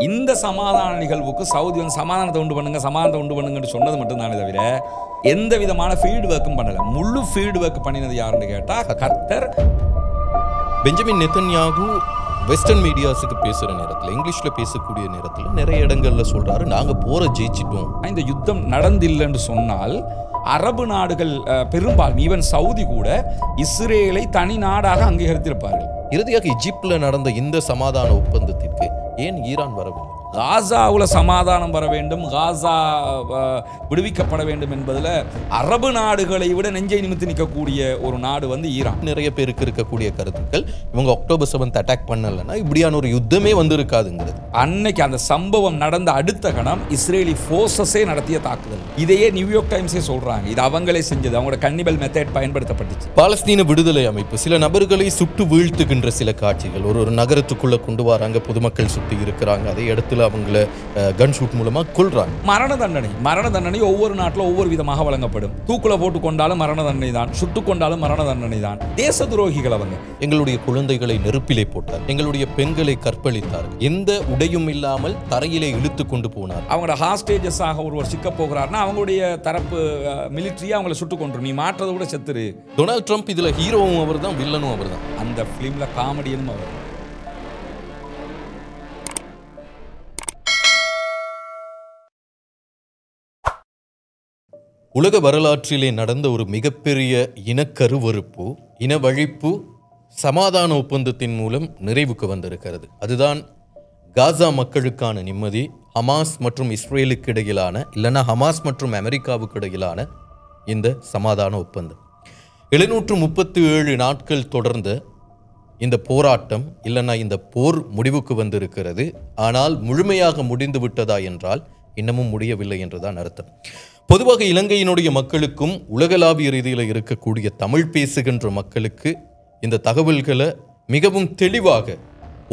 இந்த சமாதான நிகழ்வுக்கு சவுதி வந்து சமாதானத்தை உண்டு பண்ணுங்கன்னு சொன்னது மட்டும்தானே தவிர எந்த விதமான ஃபீட்பேக்கும் பண்ணல. முழு ஃபீட்பேக் பண்ணினது யாருன்னு கேட்டா கத்தர். பெஞ்சமின் நெத்தன்யாகு வெஸ்டர்ன் மீடியாஸுக்கு பேசுகிற நேரத்தில், இங்கிலீஷில் பேசக்கூடிய நேரத்தில் நிறைய இடங்கள்ல சொல்றாரு, நாங்க போற ஜெயிச்சிட்டோம். இந்த யுத்தம் நடந்தில்லைன்னு சொன்னால் அரபு நாடுகள் பெரும்பாலும் ஈவன் சவுதி கூட இஸ்ரேலை தனி நாடாக அங்கீகரித்திருப்பார்கள். இறுதியாக எஜிப்தில் நடந்த இந்த சமாதான ஒப்பந்தத்திற்கு ஏன் ஈரான் வரவில்லை? காசாவில் சமாதானம் வர வேண்டும், காசா விடுவிக்கப்பட வேண்டும் என்பதில் அரபு நாடுகளை விட நெஞ்சை நிமித்து நிற்கக்கூடிய ஒரு நாடு வந்து ஈரான். நிறைய பேருக்கு இருக்கக்கூடிய கருத்துக்கள், இவங்க அக்டோபர் 7 அட்டாக் பண்ணலன்னா இப்படியான ஒரு யுத்தமே வந்து இருக்காதுங்கிறது. அன்னைக்கு அந்த சம்பவம் நடந்த அடுத்த கணம் இஸ்ரேலி போர்சஸே நடத்திய தாக்குதல். இதையே நியூயார்க் டைம்ஸே சொல்றாங்க, இது அவங்களே செஞ்சது, அவங்களோட கன்னிபல் மெத்தட் பயன்படுத்தப்பட்டுச்சு. பாலஸ்தீன விடுதலை அமைப்பு சில நபர்களை சுட்டு வீழ்த்துகின்ற சில காட்சிகள், ஒரு நகரத்துக்குள்ள கொண்டு வராங்க, பொதுமக்கள் சுட்டு இருக்கிறாங்க, அதே இடத்துல அவங்கள கன் ஷூட் மூலமா கொல்றாங்க. மரண தண்டனை ஒவ்வொரு நாட்டில் ஒவ்வொரு விதமாக வழங்கப்படும். தூக்குல போட்டு கொண்டாலும் மரண தண்டனை தான், சுட்டு கொண்டாலும் மரண தண்டனை தான். தேச துரோகிகள் அவங்க. எங்களுடைய குழந்தைகளை நெருப்பிலே போட்டார், எங்களுடைய பெண்களை கற்பழித்தார், எந்த உடையும் இல்லாமல் தரையிலே இழுத்து கொண்டு போனார். அவங்களோட ஹாஸ்டேஜஸாக ஒருவர் சிக்க போகிறார்னா அவங்களுடைய தரப்பு மிலிட்ரியா அவங்களை சுட்டு கொண்டு, நீ மாற்றதை கூட செத்துரு. டொனால்ட் ட்ரம்ப் இதுல ஹீரோவும் அவர் தான், வில்லனும் அவர் தான். அந்த பிலிம்ல காமெடியனும் அவர். உலக வரலாற்றிலே நடந்த ஒரு மிகப்பெரிய இனக்கருவறுப்பு, இனவழிப்பு சமாதான ஒப்பந்தத்தின் மூலம் நிறைவுக்கு வந்திருக்கிறது. அதுதான் காசா மக்களுக்கான நிம்மதி, ஹமாஸ் மற்றும் இஸ்ரேலுக்கு இடையிலான, இல்லைன்னா ஹமாஸ் மற்றும் அமெரிக்காவுக்கு இடையிலான இந்த சமாதான ஒப்பந்தம். 737 நாட்கள் தொடர்ந்த இந்த போராட்டம், இல்லைன்னா இந்த போர் முடிவுக்கு வந்திருக்கிறது. ஆனால் முழுமையாக முடிந்து விட்டதா என்றால் இன்னமும் முடியவில்லை என்றுதான் அர்த்தம். பொதுவாக இலங்கையினுடைய மக்களுக்கும் உலகளாவிய ரீதியில் இருக்கக்கூடிய தமிழ் பேசுகின்ற மக்களுக்கு இந்த தகவல்களை மிகவும் தெளிவாக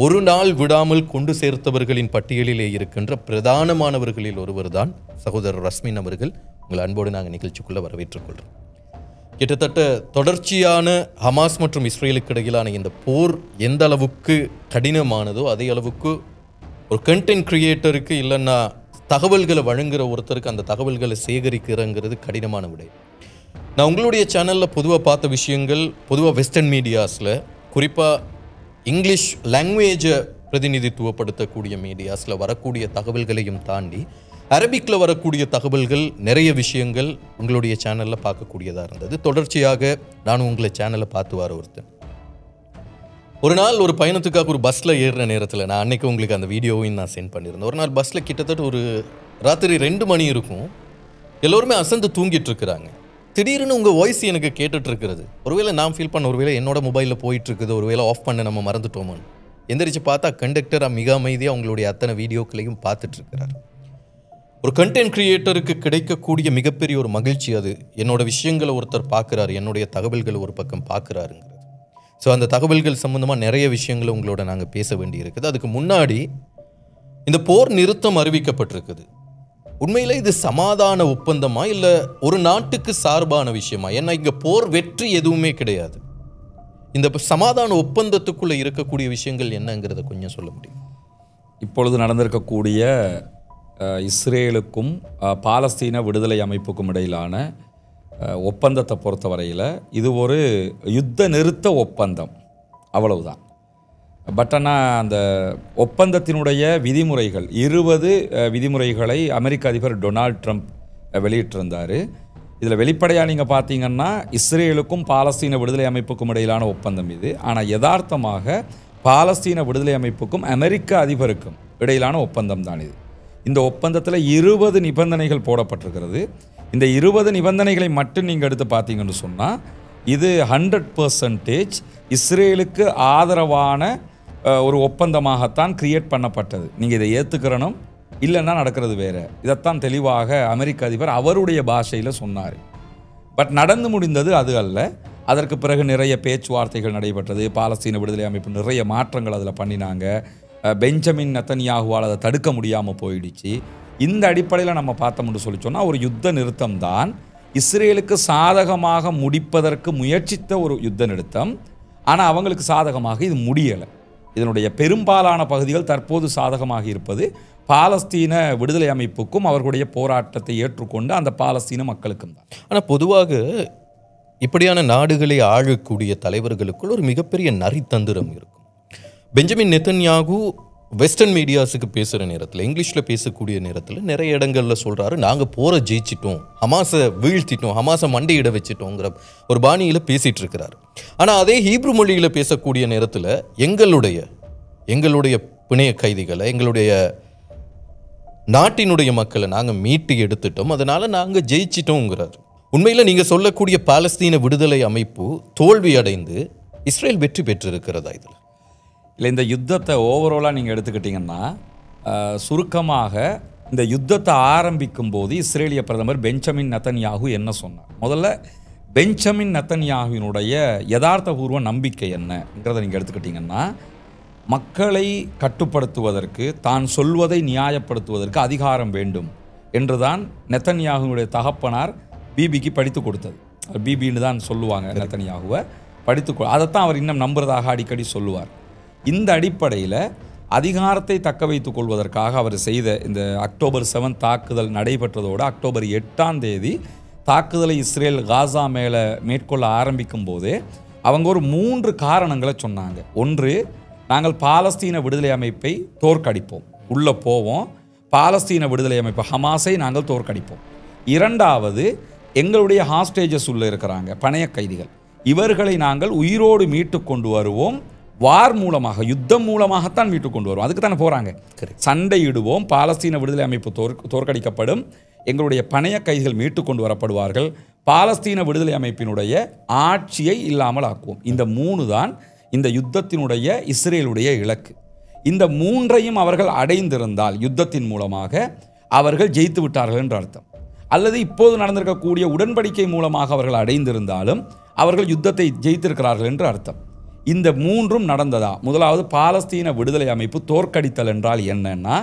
ஒரு நாள் விடாமல் கொண்டு சேர்த்தவர்களின் பட்டியலிலே இருக்கின்ற பிரதானமானவர்களில் ஒருவர் தான் சகோதரர் ரஸ்மின் அவர்கள். உங்கள் அன்போடு நாங்கள் நிகழ்ச்சிக்குள்ள வரவேற்றுக் கொள்கிறோம். கிட்டத்தட்ட தொடர்ச்சியான ஹமாஸ் மற்றும் இஸ்ரேலுக்கு இடையிலான இந்த போர் எந்த அளவுக்கு கடினமானதோ அதே அளவுக்கு ஒரு கண்டென்ட் கிரியேட்டருக்கு, இல்லைன்னா தகவல்களை வழங்குகிற ஒருத்தருக்கு அந்த தகவல்களை சேகரிக்கிறங்கிறது கடினமான விடை. நான் உங்களுடைய சேனலில் பொதுவாக பார்த்த விஷயங்கள், பொதுவாக வெஸ்டர்ன் மீடியாஸில், குறிப்பாக இங்கிலீஷ் லாங்குவேஜை பிரதிநிதித்துவப்படுத்தக்கூடிய மீடியாஸில் வரக்கூடிய தகவல்களையும் தாண்டி அரபிக்கில் வரக்கூடிய தகவல்கள், நிறைய விஷயங்கள் உங்களுடைய சேனலில் பார்க்கக்கூடியதாக இருந்தது. தொடர்ச்சியாக நான் உங்களை சேனலை பார்த்து வர ஒருத்தன். ஒரு நாள் ஒரு பயணத்துக்காக ஒரு பஸ்ஸில் ஏறுற நேரத்தில், நான் அன்றைக்கி உங்களுக்கு அந்த வீடியோவையும் நான் சென்ட் பண்ணியிருந்தேன். ஒரு நாள் பஸ்ஸில் கிட்டத்தட்ட ஒரு ராத்திரி 2 மணி இருக்கும், எல்லோருமே அசந்து தூங்கிட்டு இருக்கிறாங்க. திடீர்னு உங்கள் வாய்ஸ் எனக்கு கேட்டுட்ருக்கிறது. ஒருவேளை நான் ஃபீல் பண்ண, ஒருவேளை என்னோட மொபைலில் போயிட்டுருக்குது, ஒருவேளை ஆஃப் பண்ண நம்ம மறந்துட்டோமான்னு. எந்திரிச்சு பார்த்தா கண்டக்டராக மிக அமைதியாக அவங்களுடைய அத்தனை வீடியோக்களையும் பார்த்துட்ருக்கிறார். ஒரு கண்டென்ட் கிரியேட்டருக்கு கிடைக்கக்கூடிய மிகப்பெரிய ஒரு மகிழ்ச்சி அது. என்னோட விஷயங்களை ஒருத்தர் பார்க்குறாரு, என்னுடைய தகவல்களை ஒரு பக்கம் பார்க்குறாருங்கிறது. ஸோ அந்த தகவல்கள் சம்மந்தமாக நிறைய விஷயங்களை உங்களோட நாங்கள் பேச வேண்டி இருக்குது. அதுக்கு முன்னாடி இந்த போர் நிறுத்தம் அறிவிக்கப்பட்டிருக்குது. உண்மையில் இது சமாதான ஒப்பந்தமா இல்லை ஒரு நாட்டுக்கு சார்பான விஷயமா? ஏன்னா இங்கே போர் வெற்றி எதுவுமே கிடையாது. இந்த சமாதான ஒப்பந்தத்துக்குள்ளே இருக்கக்கூடிய விஷயங்கள் என்னங்கிறத கொஞ்சம் சொல்ல முடியும்? இப்பொழுது நடந்திருக்கக்கூடிய இஸ்ரேலுக்கும் பாலஸ்தீன விடுதலை அமைப்புக்கும் இடையிலான ஒப்பந்தத்தை பொறுத்தவரையில் இது ஒரு யுத்த நிறுத்த ஒப்பந்தம், அவ்வளவுதான். பட் ஆனால் அந்த ஒப்பந்தத்தினுடைய விதிமுறைகள் 20 விதிமுறைகளை அமெரிக்க அதிபர் டொனால்ட் ட்ரம்ப் வெளியிட்டிருந்தார். இதில் வெளிப்படையாக நீங்கள் பார்த்தீங்கன்னா இஸ்ரேலுக்கும் பாலஸ்தீன விடுதலை அமைப்புக்கும் இடையிலான ஒப்பந்தம் இது. ஆனால் யதார்த்தமாக பாலஸ்தீன விடுதலை அமைப்புக்கும் அமெரிக்க அதிபருக்கும் இடையிலான ஒப்பந்தம் தான் இது. இந்த ஒப்பந்தத்தில் 20 நிபந்தனைகள் போடப்பட்டிருக்கிறது. இந்த 20 நிபந்தனைகளை மட்டும் நீங்கள் எடுத்து பார்த்தீங்கன்னு சொன்னால் இது 100% இஸ்ரேலுக்கு ஆதரவான ஒரு ஒப்பந்தமாகத்தான் கிரியேட் பண்ணப்பட்டது. நீங்கள் இதை ஏற்றுக்கிறனும், இல்லைன்னா நடக்கிறது வேறு. இதைத்தான் தெளிவாக அமெரிக்க அதிபர் அவருடைய பாஷையில் சொன்னார். பட் நடந்து முடிந்தது அது அல்ல. அதற்கு பிறகு நிறைய பேச்சுவார்த்தைகள் நடைபெற்றது. பாலஸ்தீன விடுதலை அமைப்பு நிறைய மாற்றங்கள் அதில் பண்ணினாங்க. பெஞ்சமின் நெத்தன்யாகுவால் அதை தடுக்க முடியாமல் போயிடுச்சு. இந்த அடிப்படையில் நம்ம பார்த்தோம்னு சொல்லி சொன்னால் ஒரு யுத்த நிறுத்தம் தான் இஸ்ரேலுக்கு சாதகமாக முடிப்பதற்கு முயற்சித்த ஒரு யுத்த நிறுத்தம். ஆனால் அவங்களுக்கு சாதகமாக இது முடியலை. இதனுடைய பெரும்பாலான பகுதிகள் தற்போது சாதகமாக இருப்பது பாலஸ்தீன விடுதலை அமைப்புக்கும் அவர்களுடைய போராட்டத்தை ஏற்றுக்கொண்டு அந்த பாலஸ்தீன மக்களுக்கும் தான். ஆனால் பொதுவாக இப்படியான நாடுகளை ஆளக்கூடிய தலைவர்களுக்குள் ஒரு மிகப்பெரிய நரித்தந்திரம் இருக்கும். பெஞ்சமின் நெத்தன்யாகு வெஸ்டர்ன் மீடியாஸுக்கு பேசுகிற நேரத்தில், இங்கிலீஷில் பேசக்கூடிய நேரத்தில் நிறைய இடங்களில் சொல்கிறாரு, நாங்கள் போரை ஜெயிச்சிட்டோம், ஹமாஸை வீழ்த்திட்டோம், ஹமாஸை மண்டையிட வச்சிட்டோங்கிற ஒரு பாணியில் பேசிகிட்டு இருக்கிறார். ஆனால் அதே ஹீப்ரு மொழியில் பேசக்கூடிய நேரத்தில் எங்களுடைய பிணைய கைதிகளை, எங்களுடைய நாட்டினுடைய மக்களை நாங்கள் மீட்டு எடுத்துட்டோம், அதனால் நாங்கள் ஜெயிச்சிட்டோங்கிறார். உண்மையில் நீங்கள் சொல்லக்கூடிய பாலஸ்தீன விடுதலை அமைப்பு தோல்வி அடைந்து இஸ்ரேல் வெற்றி பெற்றிருக்கிறதா? இதில் இல்லை, இந்த யுத்தத்தை ஓவராலாக நீங்கள் எடுத்துக்கிட்டிங்கன்னா, சுருக்கமாக இந்த யுத்தத்தை ஆரம்பிக்கும் போது இஸ்ரேலிய பிரதமர் பெஞ்சமின் நெத்தன்யாகு என்ன சொன்னார்? முதல்ல பெஞ்சமின் நெத்தன்யாகுவினுடைய யதார்த்தபூர்வ நம்பிக்கை என்னங்கிறத நீங்கள் எடுத்துக்கிட்டிங்கன்னா, மக்களை கட்டுப்படுத்துவதற்கு, தான் சொல்வதை நியாயப்படுத்துவதற்கு அதிகாரம் வேண்டும் என்றுதான் நெத்தன்யாகுவினுடைய தகப்பனார் பிபிக்கு படித்து கொடுத்தது. பிபின்னு தான் சொல்லுவாங்க நெத்தன்யாகுவை, அதைத்தான் அவர் இன்னும் நம்புறதாக அடிக்கடி சொல்லுவார். இந்த அடிப்படையில் அதிகாரத்தை தக்க வைத்துக் கொள்வதற்காக அவர் செய்த இந்த அக்டோபர் 7 தாக்குதல் நடைபெற்றதோடு அக்டோபர் 8 தாக்குதலை இஸ்ரேல் காசா மேலே மேற்கொள்ள ஆரம்பிக்கும் போதே அவங்க ஒரு 3 காரணங்களை சொன்னாங்க. ஒன்று, நாங்கள் பாலஸ்தீன விடுதலை அமைப்பை தோற்கடிப்போம், உள்ளே போவோம், பாலஸ்தீன விடுதலை அமைப்பு ஹமாஸை நாங்கள் தோற்கடிப்போம். இரண்டாவது, எங்களுடைய ஹாஸ்டேஜஸ் உள்ளே இருக்கிறாங்க, பணைய கைதிகள், இவர்களை நாங்கள் உயிரோடு மீட்டு கொண்டு வருவோம், வார் மூலமாக, யுத்தம் மூலமாகத்தான் மீட்டு கொண்டு வருவோம். அதுக்கு தானே போகிறாங்க. சண்டையிடுவோம், பாலஸ்தீன விடுதலை அமைப்பு தோற்கடிக்கப்படும், எங்களுடைய பணைய கைதிகள் மீட்டு கொண்டு வரப்படுவார்கள், பாலஸ்தீன விடுதலை அமைப்பினுடைய ஆட்சியை இல்லாமல் ஆக்குவோம். இந்த 3 தான் இந்த யுத்தத்தினுடைய இஸ்ரேலுடைய இலக்கு. இந்த 3ஐயும் அவர்கள் அடைந்திருந்தால் யுத்தத்தின் மூலமாக அவர்கள் ஜெயித்து விட்டார்கள் என்று அர்த்தம். அல்லது இப்போது நடந்திருக்கக்கூடிய உடன்படிக்கை மூலமாக அவர்கள் அடைந்திருந்தாலும் அவர்கள் யுத்தத்தை ஜெயித்திருக்கிறார்கள் என்று அர்த்தம். இந்த 3ம் நடந்ததா? முதலாவது, பாலஸ்தீன விடுதலை அமைப்பு தோற்கடித்தல் என்றால் என்னன்னா,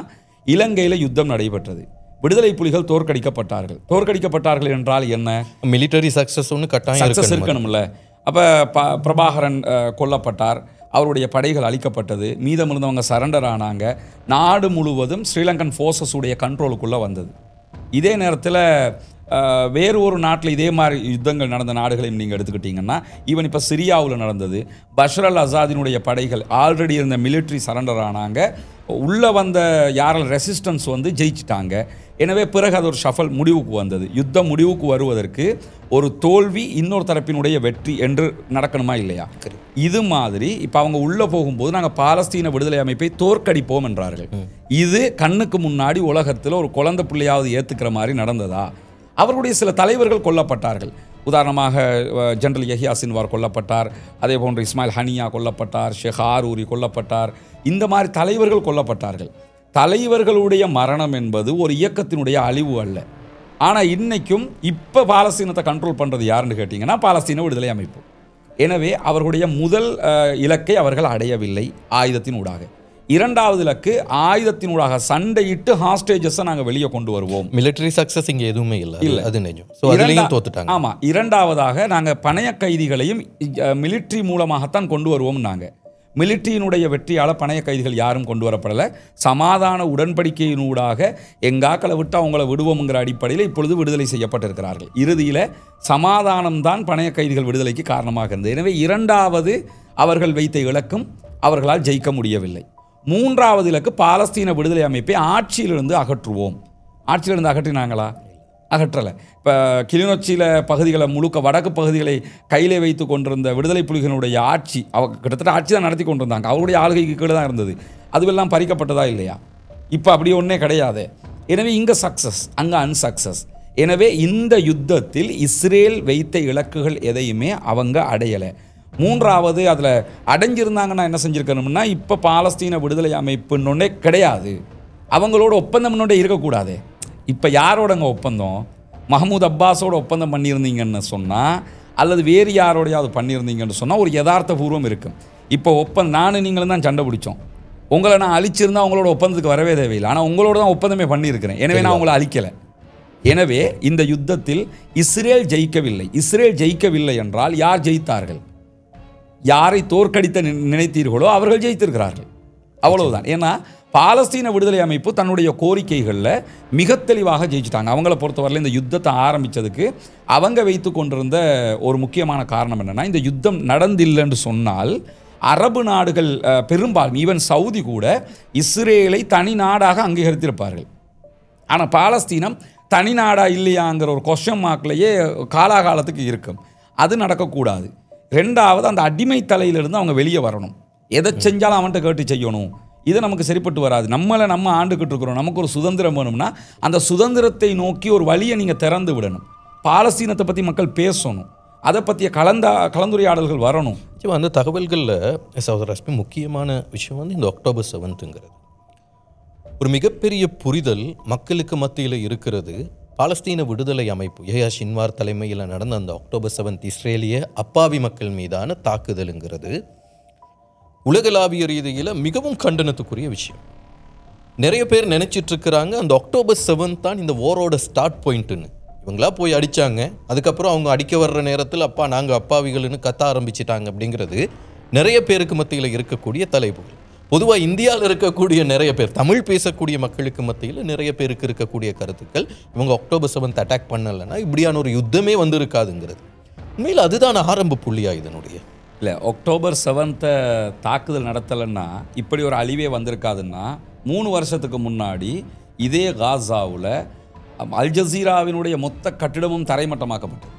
இலங்கையில் யுத்தம் நடைபெற்றது, விடுதலை புலிகள் தோற்கடிக்கப்பட்டார்கள் என்றால் என்ன? மிலிட்டரி சக்சஸ் இருக்கணும்ல. அப்போ பிரபாகரன் கொல்லப்பட்டார், அவருடைய படைகள் அழிக்கப்பட்டது, மீதம் இருந்தவங்க சரண்டர் ஆனாங்க, நாடு முழுவதும் ஸ்ரீலங்கன் ஃபோர்ஸஸ் உடைய கண்ட்ரோலுக்குள்ளே வந்தது. இதே நேரத்தில் வேறு ஒரு நாட்டில் இதே மாதிரி யுத்தங்கள் நடந்த நாடுகளையும் நீங்கள் எடுத்துக்கிட்டிங்கன்னா, ஈவன் இப்போ சிரியாவில் நடந்தது, பஷர் அல் அசாதினுடைய படைகள் ஆல்ரெடி இருந்த மிலிட்ரி சரண்டர் ஆனாங்க, உள்ளே வந்த யாரால் ரெசிஸ்டன்ஸ் ஜெயிச்சிட்டாங்க. எனவே பிறகு அது ஒரு ஷஃபல் முடிவுக்கு வந்தது. யுத்தம் முடிவுக்கு வருவதற்கு ஒரு தோல்வி இன்னொரு தரப்பினுடைய வெற்றி என்று நடக்கணுமா இல்லையா? இது மாதிரி இப்போ அவங்க உள்ளே போகும்போது நாங்கள் பாலஸ்தீன விடுதலை அமைப்பை தோற்கடிப்போம் என்றார்கள். இது கண்ணுக்கு முன்னாடி உலகத்தில் ஒரு குழந்தை பிள்ளையாவது ஏற்றுக்கிற மாதிரி நடந்ததா? அவர்களுடைய சில தலைவர்கள் கொல்லப்பட்டார்கள். உதாரணமாக ஜெனரல் யஹ்யா சின்வார் கொல்லப்பட்டார், அதே போன்று இஸ்மாயில் ஹனியா கொல்லப்பட்டார், ஷேக் ஆரூரி கொல்லப்பட்டார். இந்த மாதிரி தலைவர்கள் கொல்லப்பட்டார்கள். தலைவர்களுடைய மரணம் என்பது ஒரு இயக்கத்தினுடைய அழிவு அல்ல. ஆனால் இன்னைக்கும் இப்போ பாலஸ்தீனத்தை கண்ட்ரோல் பண்ணுறது யாருன்னு கேட்டிங்கன்னா பாலஸ்தீன விடுதலை அமைப்பு. எனவே அவர்களுடைய முதல் இலக்கை அவர்கள் அடையவில்லை ஆயுதத்தின் ஊடாக. இரண்டாவது இலக்கு, ஆயுதத்தினூடாக சண்டையிட்டு ஹாஸ்டேஜஸை நாங்கள் வெளியே கொண்டு வருவோம். மிலிட்டரி சக்சஸ் இங்கே எதுவுமே இல்லை, அது நிஜம். ஸோ அதுலேயும் தோத்துட்டாங்க. ஆமாம். இரண்டாவதாக நாங்கள் பணைய கைதிகளையும் மிலிட்ரி மூலமாகத்தான் கொண்டு வருவோம். நாங்கள் மிலிட்ரியினுடைய வெற்றியால் பணைய கைதிகள் யாரும் கொண்டு வரப்படலை. சமாதான உடன்படிக்கையினூடாக எங்காக்களை விட்டு அவங்கள விடுவோம்ங்கிற அடிப்படையில் இப்பொழுது விடுதலை செய்யப்பட்டிருக்கிறார்கள். இறுதியில் சமாதானம்தான் பணைய கைதிகள் விடுதலைக்கு காரணமாக இருந்தது. எனவே இரண்டாவது அவர்கள் வைத்த இலக்கும் அவர்களால் ஜெயிக்க முடியவில்லை. மூன்றாவது இலக்கு, பாலஸ்தீன விடுதலை அமைப்பை ஆட்சியிலிருந்து அகற்றுவோம். ஆட்சியிலிருந்து அகற்றினாங்களா? அகற்றலை. இப்போ கிளிநொச்சியில் பகுதிகளை முழுக்க வடக்கு பகுதிகளை கையிலே வைத்து கொண்டிருந்த விடுதலை புலிகளுடைய ஆட்சி, கிட்டத்தட்ட ஆட்சி தான் நடத்தி கொண்டிருந்தாங்க, அவருடைய ஆளுகைக்கு கீழே தான் இருந்தது. அதுவெல்லாம் பறிக்கப்பட்டதா இல்லையா? இப்போ அப்படி ஒன்றே கிடையாது. எனவே இங்கே சக்ஸஸ், அங்கே அன்சக்ஸஸ். எனவே இந்த யுத்தத்தில் இஸ்ரேல் வைத்த இலக்குகள் எதையுமே அவங்க அடையலை. மூன்றாவது, அதில் அடைஞ்சிருந்தாங்கன்னா என்ன செஞ்சுருக்கணும்னா, இப்போ பாலஸ்தீன விடுதலை அமைப்புன்னொன்னே கிடையாது, அவங்களோட ஒப்பந்தம்னொன்னே இருக்கக்கூடாது. இப்போ யாரோடங்க ஒப்பந்தம்? மஹமூத் அப்பாஸோட ஒப்பந்தம் பண்ணியிருந்தீங்கன்னு சொன்னால், அல்லது வேறு யாரோடையாவது பண்ணியிருந்தீங்கன்னு சொன்னால் ஒரு யதார்த்தபூர்வம் இருக்கும். இப்போ நானும் நீங்களும் தான் சண்டை பிடிச்சோம், உங்களை நான் அழிச்சிருந்தா அவங்களோட ஒப்பந்தத்துக்கு வரவே தேவையில்லை. ஆனால் உங்களோட தான் ஒப்பந்தமே பண்ணியிருக்கிறேன், எனவே நான் உங்களை அழிக்கலை. எனவே இந்த யுத்தத்தில் இஸ்ரேல் ஜெயிக்கவில்லை. இஸ்ரேல் ஜெயிக்கவில்லை என்றால் யார் ஜெயித்தார்கள்? யாரை தோற்கடித்த நினைத்தீர்களோ அவர்கள் ஜெயித்திருக்கிறார்கள். அவ்வளவுதான். ஏன்னா பாலஸ்தீன விடுதலை அமைப்பு தன்னுடைய கோரிக்கைகளில் மிக தெளிவாக ஜெயிச்சிட்டாங்க. அவங்கள பொறுத்தவரையில் இந்த யுத்தத்தை ஆரம்பித்ததுக்கு அவங்க வைத்து கொண்டிருந்த ஒரு முக்கியமான காரணம் என்னென்னா, இந்த யுத்தம் நடந்தில்லைன்னு சொன்னால் அரபு நாடுகள் பெரும்பாலும் ஈவன் சவுதி கூட இஸ்ரேலை தனி நாடாக அங்கீகரித்திருப்பார்கள். ஆனால் பாலஸ்தீனம் தனி நாடா இல்லையாங்கிற ஒரு கொஸ்டின் மார்க்லேயே காலாகாலத்துக்கு இருக்கும். அது நடக்கக்கூடாது. ரெண்டாவது, அந்த அடிமை தலையிலிருந்து அவங்க வெளியே வரணும். எதை செஞ்சாலும் அவன்கிட்ட கேட்டு செய்யணும். இது நமக்கு சரிப்பட்டு வராது. நம்ம ஆண்டுக்கிட்டு இருக்கிறோம். நமக்கு ஒரு சுதந்திரம் வேணும்னா அந்த சுதந்திரத்தை நோக்கி ஒரு வழியை நீங்கள் திறந்து விடணும். பாலஸ்தீனத்தை பற்றி மக்கள் பேசணும். அதை பற்றிய கலந்துரையாடல்கள் வரணும். அந்த தகவல்களில் சகோதரர் ரஷ்மி முக்கியமான விஷயம் வந்து இந்த அக்டோபர் 7ங்கிறது ஒரு மிகப்பெரிய புரிதல் மக்களுக்கு மத்தியில் இருக்கிறது. பாலஸ்தீன விடுதலை அமைப்பு யஹ்யா சின்வார் தலைமையில் நடந்த அந்த அக்டோபர் 7 இஸ்ரேலிய அப்பாவி மக்கள் மீதான தாக்குதலுங்கிறது உலகளாவிய ரீதியில் மிகவும் கண்டனத்துக்குரிய விஷயம். நிறைய பேர் நினைச்சிட்டு இருக்கிறாங்க அந்த அக்டோபர் 7 தான் இந்த வாரோட ஸ்டார்ட் பாயிண்ட்டுன்னு. இவங்களா போய் அடித்தாங்க, அதுக்கப்புறம் அவங்க அடிக்க வர்ற நேரத்தில் அப்பா நாங்கள் அப்பாவிகள்னு கத்த ஆரம்பிச்சிட்டாங்க அப்படிங்கிறது நிறைய பேருக்கு மத்தியில் இருக்கக்கூடிய தலைப்புகள். பொதுவாக இந்தியாவில் இருக்கக்கூடிய நிறைய பேர், தமிழ் பேசக்கூடிய மக்களுக்கு மத்தியில் நிறைய பேருக்கு இருக்கக்கூடிய கருத்துக்கள், இவங்க அக்டோபர் 7 அட்டாக் பண்ணலைன்னா இப்படியான ஒரு யுத்தமே வந்திருக்காதுங்கிறது. உண்மையில் அதுதான் ஆரம்ப புள்ளியா இதனுடைய இல்லை. அக்டோபர் 7 தாக்குதல் நடத்தலைன்னா இப்படி ஒரு அழிவே வந்திருக்காதுன்னா 3 வருஷத்துக்கு முன்னாடி இதே காசாவில் அல் ஜசீராவினுடைய மொத்த கட்டிடமும் தரைமட்டமாக்கப்பட்டது.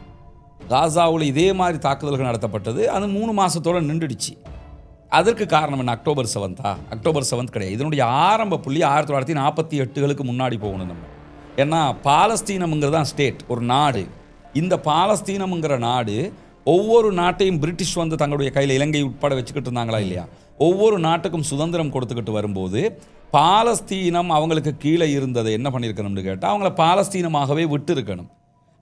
காசாவில் இதே மாதிரி தாக்குதல்கள் நடத்தப்பட்டது. அது 3 மாதத்தோடு நின்றுடுச்சு. அதற்கு காரணம் என்ன? அக்டோபர் 7 அக்டோபர் 7 கிடையாது. இதனுடைய ஆரம்ப புள்ளி 1948களுக்கு முன்னாடி போகணும் நம்ம. ஏன்னா பாலஸ்தீனம்ங்கிறது தான் ஸ்டேட், ஒரு நாடு. இந்த பாலஸ்தீனம்ங்கிற நாடு ஒவ்வொரு நாட்டையும் பிரிட்டிஷ் வந்து தங்களுடைய கையில் இலங்கை உட்பட வச்சுக்கிட்டு இருந்தாங்களா இல்லையா? ஒவ்வொரு நாட்டுக்கும் சுதந்திரம் கொடுத்துக்கிட்டு வரும்போது பாலஸ்தீனம் அவங்களுக்கு கீழே இருந்ததை என்ன பண்ணியிருக்கணும்னு கேட்டால் அவங்கள பாலஸ்தீனமாகவே விட்டு இருக்கணும்.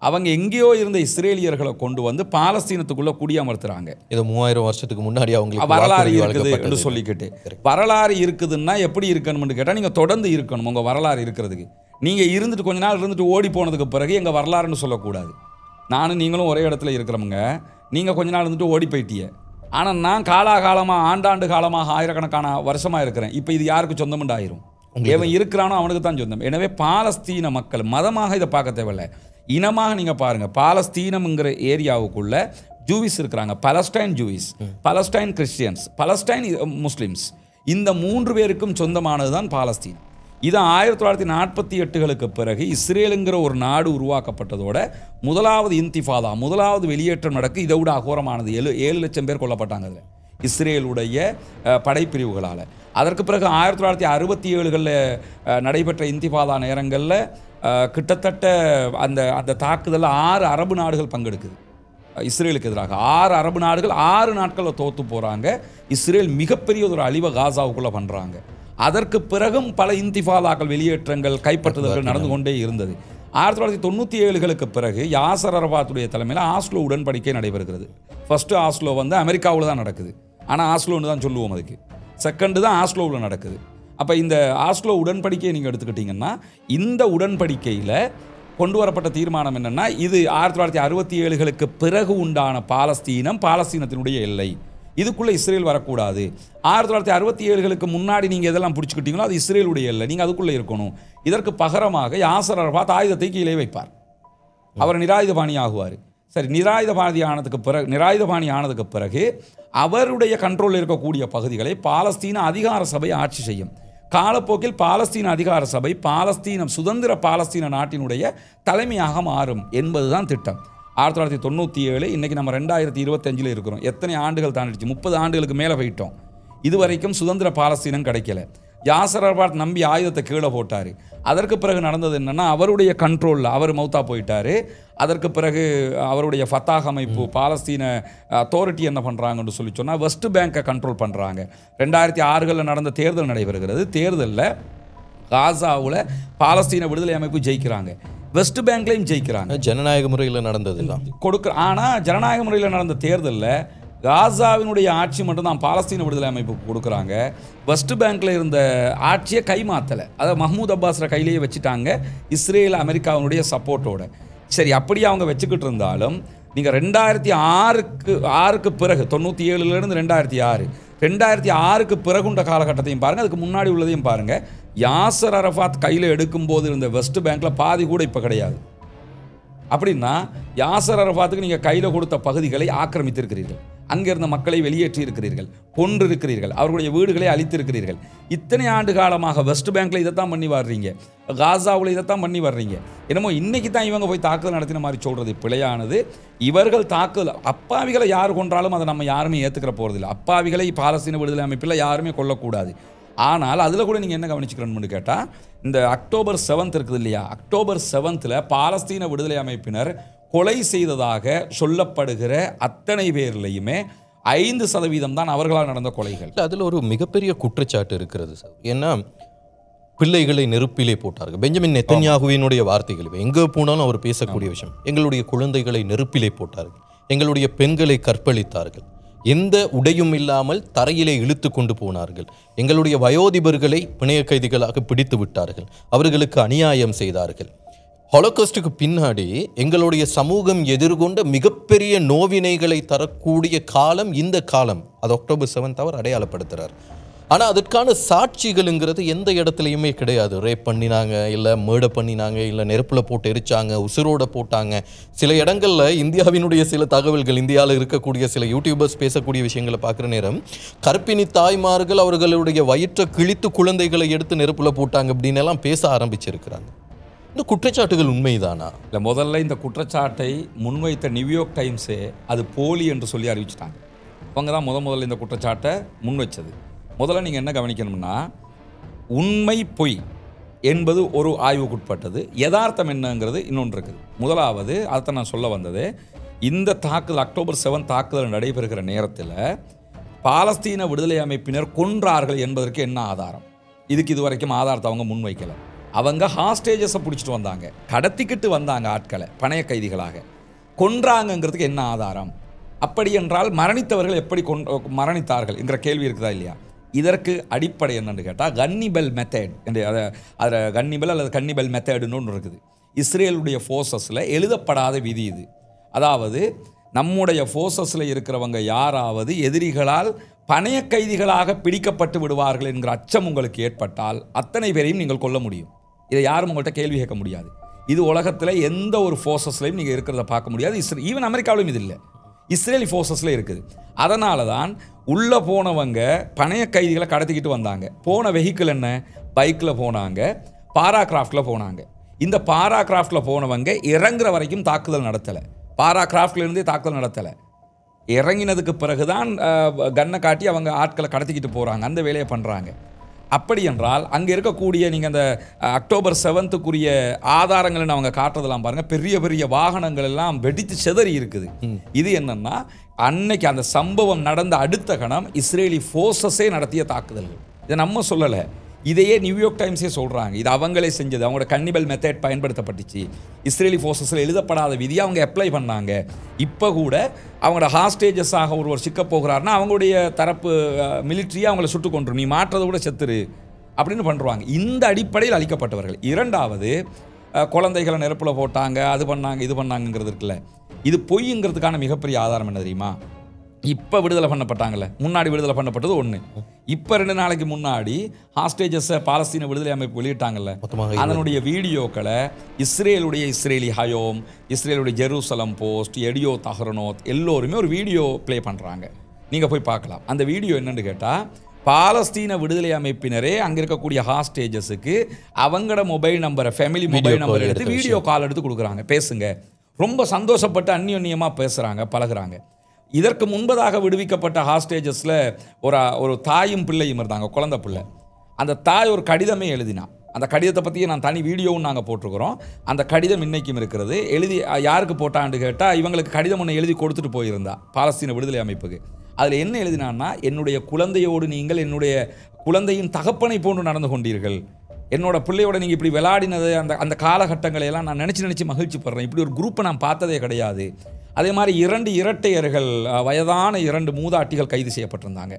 அவங்க எங்கேயோ இருந்த இஸ்ரேலியர்களை கொண்டு வந்து பாலஸ்தீனத்துக்குள்ளே குடியமர்த்துறாங்க. இது 3000 வருஷத்துக்கு முன்னாடி அவங்க வரலாறு இருக்குது என்று சொல்லிக்கிட்டு. வரலாறு இருக்குதுன்னா எப்படி இருக்கணும்னு கேட்டால் நீங்கள் தொடர்ந்து இருக்கணும். உங்கள் வரலாறு இருக்கிறதுக்கு நீங்கள் இருந்துட்டு கொஞ்ச நாள் இருந்துட்டு ஓடி போனதுக்கு பிறகு எங்கள் வரலாறுன்னு சொல்லக்கூடாது. நானும் நீங்களும் ஒரே இடத்துல இருக்கிறவங்க. நீங்கள் கொஞ்ச நாள் இருந்துட்டு ஓடி போயிட்டிய. ஆனால் நான் காலாகாலமாக ஆண்டாண்டு காலமாக ஆயிரக்கணக்கான வருஷமாக இருக்கிறேன். இப்போ இது யாருக்கு சொந்தமுண்டு ஆயிரும்? எவன் இருக்கிறானோ அவனுக்கு தான் சொந்தம். எனவே பாலஸ்தீன மக்கள் மதமாக இதை பார்க்க தேவையில்லை, இனமாக நீங்கள் பாருங்கள். பாலஸ்தீனம்ங்கிற ஏரியாவுக்குள்ள ஜூவிஸ் இருக்கிறாங்க. Palestine Jewish, Palestine Christians, Palestine Muslims. இந்த 3 பேருக்கும் சொந்தமானது தான் பாலஸ்தீனம். இது 1948களுக்கு பிறகு இஸ்ரேலுங்கிற ஒரு நாடு உருவாக்கப்பட்டதோட முதலாவது இன்திஃபாதா, முதலாவது வெளியேற்றம் நடக்கு. இதை விட அகோரமானது. 7 லட்சம் பேர் கொல்லப்பட்டாங்க அதில் இஸ்ரேலுடைய படைப்பிரிவுகளால். அதற்கு பிறகு 1967களில் நடைபெற்ற இன்திஃபாதா நேரங்களில் கிட்டத்தட்ட அந்த தாக்குதலில் 6 அரபு நாடுகள் பங்கெடுக்குது இஸ்ரேலுக்கு எதிராக. 6 அரபு நாடுகள் 6 நாட்களில் தோற்று போகிறாங்க. இஸ்ரேல் மிகப்பெரிய ஒரு அழிவை காசாவுக்குள்ளே பண்ணுறாங்க. அதற்கு பிறகும் பல இன்திஃபாதாக்கள், வெளியேற்றங்கள், கைப்பற்றுதல்கள் நடந்து கொண்டே இருந்தது. 1997களுக்கு பிறகு யாசர் அரபாத்துடைய தலைமையில் ஆஸ்லோ உடன்படிக்கை நடைபெறுகிறது. ஃபர்ஸ்ட்டு ஆஸ்லோ வந்து அமெரிக்காவில் தான் நடக்குது. ஆனால் ஆஸ்லோன்னு தான் சொல்லுவோம். அதுக்கு செகண்டு தான் ஆஸ்லோவில் நடக்குது. அப்போ இந்த ஆஸ்லோ உடன்படிக்கையை நீங்கள் எடுத்துக்கிட்டிங்கன்னா இந்த உடன்படிக்கையில் கொண்டு வரப்பட்ட தீர்மானம் என்னென்னா, இது 1967களுக்கு பிறகு உண்டான பாலஸ்தீனத்தினுடைய எல்லை, இதுக்குள்ளே இஸ்ரேல் வரக்கூடாது. 1967களுக்கு முன்னாடி நீங்கள் எதெல்லாம் பிடிச்சிக்கிட்டீங்களோ அது இஸ்ரேலுடைய எல்லை, நீங்கள் அதுக்குள்ளே இருக்கணும். இதற்கு பகரமாக யாசர் அரபாத் ஆயுதத்தை கீழே வைப்பார். அவர் நிராயுதபாணி ஆகுவார். சரி, நிராயுதபாணி ஆனதுக்கு பிறகு அவருடைய கண்ட்ரோலில் இருக்கக்கூடிய பகுதிகளை பாலஸ்தீன அதிகார சபை ஆட்சி செய்யும். காலப்போக்கில் பாலஸ்தீன அதிகார சபை சுதந்திர பாலஸ்தீன நாட்டினுடைய தலைமையாக மாறும் என்பதுதான் திட்டம். 1997, இன்றைக்கி நம்ம 2025 இருக்கிறோம். எத்தனை ஆண்டுகள் தாண்டிடுச்சு? 30 ஆண்டுகளுக்கு மேலே போயிட்டோம். இதுவரைக்கும் சுதந்திர பாலஸ்தீனம் கிடைக்கல. யாசர் அரபாத் நம்பி ஆயுதத்தை கீழே போட்டார். அதற்கு பிறகு நடந்தது என்னென்னா, அவருடைய கண்ட்ரோலில் அவர் மௌத்தா போயிட்டார். அதற்கு பிறகு அவருடைய ஃபத்தாஹ் அமைப்பு, பாலஸ்தீன அத்தாரிட்டி என்ன பண்ணுறாங்கன்னு சொல்லி சொன்னால் வெஸ்ட் பேங்கை கண்ட்ரோல் பண்ணுறாங்க. 2006களில் நடந்த தேர்தல் நடைபெறுகிறது. தேர்தலில் காசாவில் பாலஸ்தீன விடுதலை அமைப்பு ஜெயிக்கிறாங்க, வெஸ்ட் பேங்க்லையும் ஜெயிக்கிறாங்க. ஜனநாயக முறையில் நடந்ததுலாம் ஆனால் ஜனநாயக முறையில் நடந்த தேர்தலில் காசாவினுடைய ஆட்சி மட்டும்தான் பாலஸ்தீன விடுதலை அமைப்புக்கு கொடுக்குறாங்க. வெஸ்ட் பேங்க்கில் இருந்த ஆட்சியை கைமாற்றலை. அதை மஹ்மூத் அப்பாஸில் கையிலேயே வச்சுட்டாங்க, இஸ்ரேல் அமெரிக்காவினுடைய சப்போர்ட்டோட. சரி, அப்படியே அவங்க வச்சுக்கிட்டு இருந்தாலும் நீங்கள் 2006க்கு பிறகு 97லேருந்து 2006க்கு பிறகுண்ட காலகட்டத்தையும் பாருங்கள், அதுக்கு முன்னாடி உள்ளதையும் பாருங்கள். யாசர் அரஃபாத் கையில் எடுக்கும்போது இருந்த வெஸ்ட் பேங்க்கில் பாதி கூட இப்போ கிடையாது. அப்படின்னா யாசர் அரஃபாத்துக்கு நீங்கள் கையில் கொடுத்த பகுதிகளை ஆக்கிரமித்திருக்கிறீர்கள், அங்கிருந்த மக்களை வெளியேற்றி இருக்கிறீர்கள், கொன்றிருக்கிறீர்கள், அவர்களுடைய வீடுகளை அழித்திருக்கிறீர்கள். இத்தனை ஆண்டு காலமாக வெஸ்ட் பேங்க்கில் இதைத்தான் பண்ணி வர்றீங்க, காசாவில் இதைத்தான் பண்ணி வர்றீங்க. என்னமோ இன்னைக்கு தான் இவங்க போய் தாக்குதல் நடத்தின மாதிரி சொல்கிறது பிழையானது. இவர்கள் தாக்குதல் அப்பாவிகளை யார் கொன்றாலும் அதை நம்ம யாருமே ஏற்றுக்கிற போகிறதில்லை. அப்பாவிகளை பாலஸ்தீன விடுதலை அமைப்பில் யாருமே கொல்லக்கூடாது. ஆனால் அதில் கூட நீங்கள் என்ன கவனிச்சுக்கிறோன்னு கேட்டால், இந்த அக்டோபர் 7 இருக்குது இல்லையா, அக்டோபர் 7 பாலஸ்தீன விடுதலை அமைப்பினர் கொலை செய்ததாக சொல்லப்படுகிற அத்தனை பேர்லையுமே 5% தான் அவர்களால் நடந்த கொலைகள். அதில் ஒரு மிகப்பெரிய குற்றச்சாட்டு இருக்கிறது சார். ஏன்னா பிள்ளைகளை நெருப்பிலே போட்டார்கள். பெஞ்சமின் நெத்தன்யாகுவினுடைய வார்த்தைகள் எங்கே போனாலும் அவர் பேசக்கூடிய விஷயம், எங்களுடைய குழந்தைகளை நெருப்பிலே போட்டார்கள், எங்களுடைய பெண்களை கற்பழித்தார்கள், எந்த உடையும் இல்லாமல் தரையிலே இழுத்து கொண்டு போனார்கள், எங்களுடைய வயோதிபர்களை பிணைய கைதிகளாக பிடித்து விட்டார்கள், அவர்களுக்கு அநியாயம் செய்தார்கள். ஹாலோகாஸ்டுக்கு பின்னாடி எங்களுடைய சமூகம் எதிர்கொண்ட மிகப்பெரிய நோவினைகளை தரக்கூடிய காலம் இந்த காலம். அது அக்டோபர் 7 அவர் அடையாளப்படுத்துகிறார். ஆனால் அதற்கான சாட்சிகள்ங்கிறது எந்த இடத்துலையுமே கிடையாது. ரேப் பண்ணினாங்க, இல்லை மேடை பண்ணினாங்க, இல்லை நெருப்பில் போட்டு எரிச்சாங்க, உசுரோட போட்டாங்க. சில இடங்களில் இந்தியாவினுடைய சில தகவல்கள், இந்தியாவில் இருக்கக்கூடிய சில யூடியூபர்ஸ் பேசக்கூடிய விஷயங்களை பார்க்குற நேரம், கர்ப்பிணி தாய்மார்கள் அவர்களுடைய வயிற்றை கிழித்து குழந்தைகளை எடுத்து நெருப்பில் போட்டாங்க அப்படின்னு எல்லாம் பேச ஆரம்பிச்சிருக்கிறாங்க. இந்த குற்றச்சாட்டுகள் உண்மைதானா? இல்லை, முதல்ல இந்த குற்றச்சாட்டை முன்வைத்த நியூயார்க் டைம்ஸே அது போலி என்று சொல்லி அறிவிச்சிட்டாங்க. அவங்க தான் முதல்ல இந்த குற்றச்சாட்டை முன்வைச்சது. முதல்ல நீங்கள் என்ன கவனிக்கணும்னா, உண்மை பொய் என்பது ஒரு ஆய்வுக்குட்பட்டது, யதார்த்தம் என்னங்கிறது இன்னொன்று இருக்குது. முதலாவது அதை நான் சொல்ல வந்தது, இந்த தாக்குதல் அக்டோபர் 7 தாக்குதல் நடைபெறுகிற நேரத்தில் பாலஸ்தீன விடுதலை அமைப்பினர் கொன்றார்கள் என்பதற்கு என்ன ஆதாரம்? இதுக்கு இது வரைக்கும் ஆதாரத்தை அவங்க முன்வைக்கலை. அவங்க ஹாஸ்டேஜஸை பிடிச்சிட்டு வந்தாங்க, கடத்திக்கிட்டு வந்தாங்க ஆட்களை பணைய கைதிகளாக. கொன்றாங்கங்கிறதுக்கு என்ன ஆதாரம்? அப்படி என்றால் மரணித்தவர்கள் எப்படி மரணித்தார்கள் என்கிற கேள்வி இருக்குதா இல்லையா? இதற்கு அடிப்படை என்னன்னு கேட்டால் கன்னிபல் மெத்தட் என்று, அதில் கன்னிபல் அல்லது கன்னிபல் மெத்தடுன்னு ஒன்று இருக்குது. இஸ்ரேலுடைய ஃபோர்ஸஸில் எழுதப்படாத விதி இது. அதாவது நம்முடைய ஃபோர்ஸஸில் இருக்கிறவங்க யாராவது எதிரிகளால் பணைய கைதிகளாக பிடிக்கப்பட்டு விடுவார்கள் என்கிற அச்சம் உங்களுக்கு ஏற்பட்டால் அத்தனை பேரையும் நீங்கள் கொல்ல முடியும். இதை யாரும் உங்கள்கிட்ட கேள்வி கேட்க முடியாது. இது உலகத்தில் எந்த ஒரு ஃபோர்ஸஸ்லையும் நீங்கள் இருக்கிறத பார்க்க முடியாது. ஈவன் அமெரிக்காவிலும் இது இல்லை, இஸ்ரேலி ஃபோர்ஸஸில் இருக்குது. அதனால தான் உள்ளே போனவங்க பணைய கைதிகளை கடத்திக்கிட்டு வந்தாங்க. போன வெஹிக்கிள் என்ன? பைக்கில் போனாங்க, பாராகிராஃப்டில் போனாங்க. இந்த பாராகிராஃப்டில் போனவங்க இறங்குற வரைக்கும் தாக்குதல் நடத்தலை, பாராகிராஃப்ட்லேருந்தே தாக்குதல் நடத்தலை. இறங்கினதுக்கு பிறகு தான் கன்னை காட்டி அவங்க ஆட்களை கடத்திக்கிட்டு போகிறாங்க, அந்த வேலையை பண்ணுறாங்க. அப்படி என்றால் அங்கே இருக்கக்கூடிய நீங்கள் அந்த அக்டோபர் 7க்குரிய ஆதாரங்கள்னு அவங்க காட்டுறதெல்லாம் பாருங்கள், பெரிய பெரிய வாகனங்கள் எல்லாம் வெடித்து செதறி இருக்குது. இது என்னன்னா, அன்னைக்கு அந்த சம்பவம் நடந்த அடுத்த கணம் இஸ்ரேலி ஃபோர்ஸஸே நடத்திய தாக்குதல்கள். இதை நம்ம சொல்லலை, இதையே நியூயார்க் டைம்ஸே சொல்கிறாங்க. இது அவங்களே செஞ்சது, அவங்களோட கன்னிபல் மெத்தட் பயன்படுத்தப்பட்டுச்சு. இஸ்ரேலி ஃபோர்ஸஸில் எழுதப்படாத விதியை அவங்க அப்ளை பண்ணாங்க. இப்போ கூட அவங்களோட ஹாஸ்டேஜஸாக ஒருவர் சிக்க போகிறாருன்னா அவங்களுடைய தரப்பு மிலிட்ரியை அவங்கள சுட்டு கொண்டுரும், நீ மாற்றதை கூட செத்துரு அப்படின்னு பண்ணுறாங்க. இந்த அடிப்படையில் அளிக்கப்பட்டவர்கள். இரண்டாவது, குழந்தைகளை நெருப்பில் போட்டாங்க, அது பண்ணாங்க, இது பண்ணாங்கிறது இருக்குல்ல, இது பொய்ங்கிறதுக்கான மிகப்பெரிய ஆதாரம் என்ன தெரியுமா? இப்போ விடுதலை பண்ணப்பட்டாங்கல்ல, முன்னாடி விடுதலை பண்ணப்பட்டது ஒன்று, இப்போ 2 நாளைக்கு முன்னாடி ஹாஸ்டேஜஸை பாலஸ்தீன விடுதலை அமைப்பு வெளியிட்டாங்கல்ல, அதனுடைய வீடியோக்களை இஸ்ரேலி ஹயோம், இஸ்ரேலுடைய ஜெருசலம் போஸ்ட், எடியோ தஹ்ரனோத் எல்லோருமே ஒரு வீடியோ ப்ளே பண்ணுறாங்க. நீங்கள் போய் பார்க்கலாம். அந்த வீடியோ என்னன்னு கேட்டால், பாலஸ்தீன விடுதலை அமைப்பினரே அங்கே இருக்கக்கூடிய ஹாஸ்டேஜஸுக்கு அவங்களோட மொபைல் நம்பரை, ஃபேமிலி மொபைல் நம்பர் எடுத்து வீடியோ கால் எடுத்து கொடுக்குறாங்க, பேசுங்க, ரொம்ப சந்தோஷப்பட்டு அந்யோன்யமாக பேசுகிறாங்க, பழகுறாங்க. இதற்கு முன்பதாக விடுவிக்கப்பட்ட ஹாஸ்டேஜஸில் ஒரு தாயும் பிள்ளையும் இருந்தாங்க, குழந்தை பிள்ளை. அந்த தாய் ஒரு கடிதமே எழுதினா, அந்த கடிதத்தை பற்றியே நான் தனி வீடியோவும் நாங்கள் போட்டிருக்கிறோம். அந்த கடிதம் இன்றைக்கும் இருக்கிறது. எழுதி யாருக்கு போட்டான்னு கேட்டால், இவங்களுக்கு கடிதம் ஒன்று எழுதி கொடுத்துட்டு போயிருந்தா பாலஸ்தீன விடுதலை அமைப்புக்கு. அதில் என்ன எழுதினான்னா, என்னுடைய குழந்தையோடு நீங்கள் என்னுடைய குழந்தையின் தகப்பனை போன்று நடந்து கொண்டீர்கள், என்னோட பிள்ளையோட நீங்கள் இப்படி விளையாடினது அந்த காலகட்டங்களையெல்லாம் நான் நினச்சி மகிழ்ச்சி படுறேன். இப்படி ஒரு குரூப்பை நான் பார்த்ததே கிடையாது. அதே மாதிரி 2 இரட்டையர்கள், வயதான 2 மூதாட்டிகள் கைது செய்யப்பட்டிருந்தாங்க.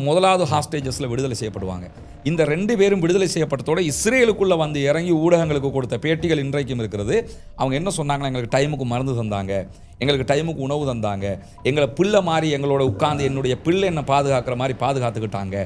முதலாவது ஹாஸ்டேஜஸில் விடுதலை செய்யப்படுவாங்க. இந்த 2 பேரும் விடுதலை செய்யப்பட்டதோட இஸ்ரேலுக்குள்ளே வந்து இறங்கி ஊடகங்களுக்கு கொடுத்த பேட்டிகள் இன்றைக்கும் இருக்கிறது. அவங்க என்ன சொன்னாங்கன்னா, எங்களுக்கு டைமுக்கு மருந்து தந்தாங்க, எங்களுக்கு டைமுக்கு உணவு தந்தாங்க, எங்களை பிள்ளை மாதிரி எங்களோட உட்காந்து என்னுடைய பிள்ளை என்னை பாதுகாக்கிற மாதிரி பாதுகாத்துக்கிட்டாங்க.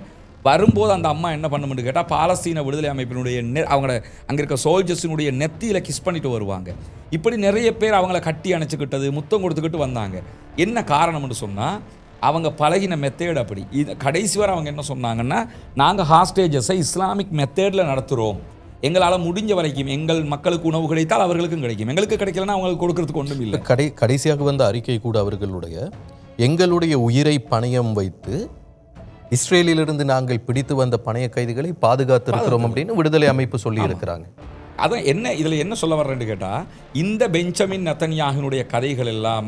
வரும்போது அந்த அம்மா என்ன பண்ணணும்னு கேட்டால், பாலஸ்தீன விடுதலை அமைப்பினுடைய அவங்கள அங்கே இருக்க சோல்ஜர்ஸினுடைய நெத்தியில் கிஸ் பண்ணிட்டு வருவாங்க. இப்படி நிறைய பேர் அவங்கள கட்டி அணைச்சிக்கிட்டது, முத்தம் கொடுத்துக்கிட்டு வந்தாங்க. என்ன காரணம்னு சொன்னால், அவங்க பழகின மெத்தேட் அப்படி. இது கடைசி வரை அவங்க என்ன சொன்னாங்கன்னா, நாங்கள் ஹாஸ்டேஜஸை இஸ்லாமிக் மெத்தேடில் நடத்துகிறோம், எங்களால் முடிஞ்ச வரைக்கும் எங்கள் மக்களுக்கு உணவு கிடைத்தால் அவர்களுக்கும் கிடைக்கும், எங்களுக்கு கிடைக்கலன்னா அவங்களுக்கு கொடுக்கறதுக்கு ஒன்றும் இல்லை. கடைசியாக வந்த அறிக்கை கூட அவர்களுடைய எங்களுடைய உயிரை பணயம் வைத்து இஸ்ரேலிலிருந்து நாங்கள் பிடித்து வந்த பணைய கைதிகளை பாதுகாத்திருக்கிறோம் அப்படின்னு விடுதலை அமைப்பு சொல்லி இருக்கிறாங்க. அதான் என்ன இதில் என்ன சொல்ல வர்றேன்னு கேட்டால், இந்த பெஞ்சமின் நெத்தன்யாஹுனுடைய கதைகள் எல்லாம்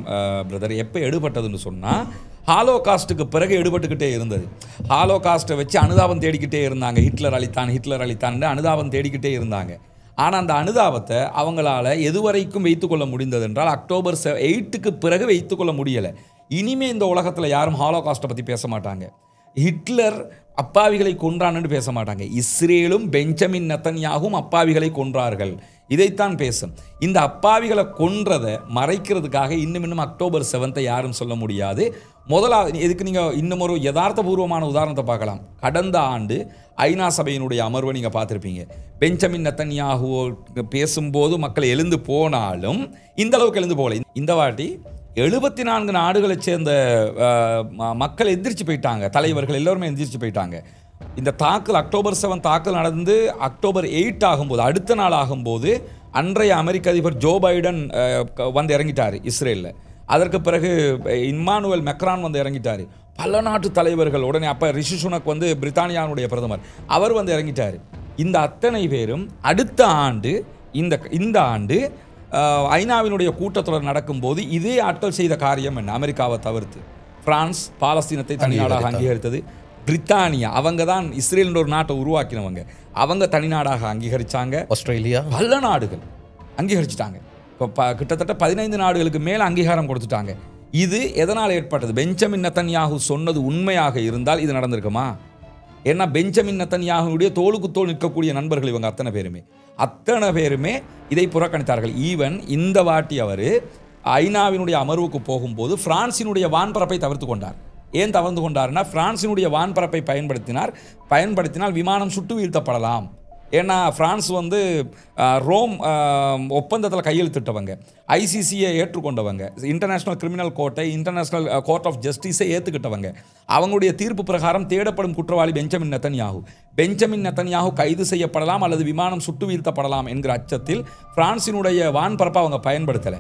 பிரதர் எப்போ எடுபட்டதுன்னு சொன்னால், ஹாலோகாஸ்ட்டுக்கு பிறகு எடுபட்டுக்கிட்டே இருந்தது. ஹாலோகாஸ்ட்டை வச்சு அனுதாபம் தேடிக்கிட்டே இருந்தாங்க. ஹிட்லர் அழித்தான் அனுதாபம் தேடிக்கிட்டே இருந்தாங்க. ஆனால் அந்த அனுதாபத்தை அவங்களால எதுவரைக்கும் வைத்துக்கொள்ள முடிந்தது என்றால், அக்டோபர் 8க்கு பிறகு வைத்துக்கொள்ள முடியலை. இனிமேல் இந்த உலகத்தில் யாரும் ஹாலோகாஸ்ட்டை பற்றி பேச மாட்டாங்க. ஹிட்லர் அப்பாவிகளை கொன்றான்னு பேச மாட்டாங்க. இஸ்ரேலும் பெஞ்சமின் நெத்தன்யாகும் அப்பாவிகளை கொன்றார்கள், இதைத்தான் பேசும். இந்த அப்பாவிகளை கொன்றதை மறைக்கிறதுக்காக இன்னும் அக்டோபர் 7 யாரும் சொல்ல முடியாது. முதலாவது இதுக்கு நீங்கள் இன்னும் ஒரு யதார்த்தபூர்வமான உதாரணத்தை பார்க்கலாம். கடந்த ஆண்டு ஐநா சபையினுடைய அமர்வை நீங்கள் பார்த்துருப்பீங்க. பெஞ்சமின் நெத்தன்யாஹு பேசும்போது மக்கள் எழுந்து போனாலும் இந்த அளவுக்கு எழுந்து போகலை. இந்த வாட்டி 74 நாடுகளைச் சேர்ந்த மக்கள் எந்திரிச்சு போயிட்டாங்க, தலைவர்கள் எல்லோருமே எந்திரிச்சு போயிட்டாங்க. இந்த தாக்கல் அக்டோபர் 7 தாக்கல் நடந்து அக்டோபர் 8 ஆகும்போது, அடுத்த நாள் ஆகும்போது, அன்றைய அமெரிக்க அதிபர் ஜோ பைடன் வந்து இறங்கிட்டார் இஸ்ரேலில். அதற்கு பிறகு இம்மானுவேல் மெக்ரான் வந்து இறங்கிட்டார். பல நாட்டு தலைவர்கள் உடனே, அப்போ ரிஷி சுனக் வந்து பிரித்தானியாவுடைய பிரதமர், அவர் வந்து இறங்கிட்டார். இந்த அத்தனை பேரும் அடுத்த ஆண்டு இந்த ஆண்டு ஐநாவினுடைய கூட்டத்தொடர் நடக்கும்போது இதே ஆட்கள் செய்த காரியம் என்ன? அமெரிக்காவை தவிர்த்து பிரான்ஸ் பாலஸ்தீனத்தை தனிநாடாக அங்கீகரித்தது. பிரித்தானியா, அவங்க தான் இஸ்ரேல் ஒரு நாட்டை உருவாக்கினவங்க, அவங்க தனிநாடாக அங்கீகரித்தாங்க. ஆஸ்திரேலியா, பல நாடுகள் அங்கீகரிச்சிட்டாங்க. இப்போ கிட்டத்தட்ட 15 நாடுகளுக்கு மேலே அங்கீகாரம் கொடுத்துட்டாங்க. இது எதனால் ஏற்பட்டது? பெஞ்சமின் நெத்தன்யாஹு சொன்னது உண்மையாக இருந்தால் இது நடந்திருக்குமா? ஏன்னா பெஞ்சமின் நெத்தன்யாஹுடைய தோளுக்கு தோள் நிற்கக்கூடிய நண்பர்கள் இவங்க அத்தனை பேருமே இதை புறக்கணித்தார்கள். ஈவன் இந்த வாட்டி அவர் ஐநாவினுடைய அமர்வுக்கு போகும்போது பிரான்சினுடைய வான்பரப்பை தவிர்த்து கொண்டார். ஏன் தவிர்த்து கொண்டார்னா, பிரான்சினுடைய வான்பரப்பை பயன்படுத்தினால் விமானம் சுட்டு வீழ்த்தப்படலாம். ஏன்னா பிரான்ஸ் வந்து ரோம் ஒப்பந்தத்தில் கையெழுத்திட்டவங்க, ஐசிசியை ஏற்றுக்கொண்டவங்க, இன்டர்நேஷ்னல் கிரிமினல் கோர்ட்டை, இன்டர்நேஷ்னல் கோர்ட் ஆஃப் ஜஸ்டிஸை ஏற்றுக்கிட்டவங்க. அவங்களுடைய தீர்ப்பு பிரகாரம் தேடப்படும் குற்றவாளி பெஞ்சமின் நெத்தன்யாஹு கைது செய்யப்படலாம் அல்லது விமானம் சுட்டு வீழ்த்தப்படலாம் என்கிற அச்சத்தில் பிரான்சினுடைய வான்பரப்பை அவங்க பயன்படுத்தலை.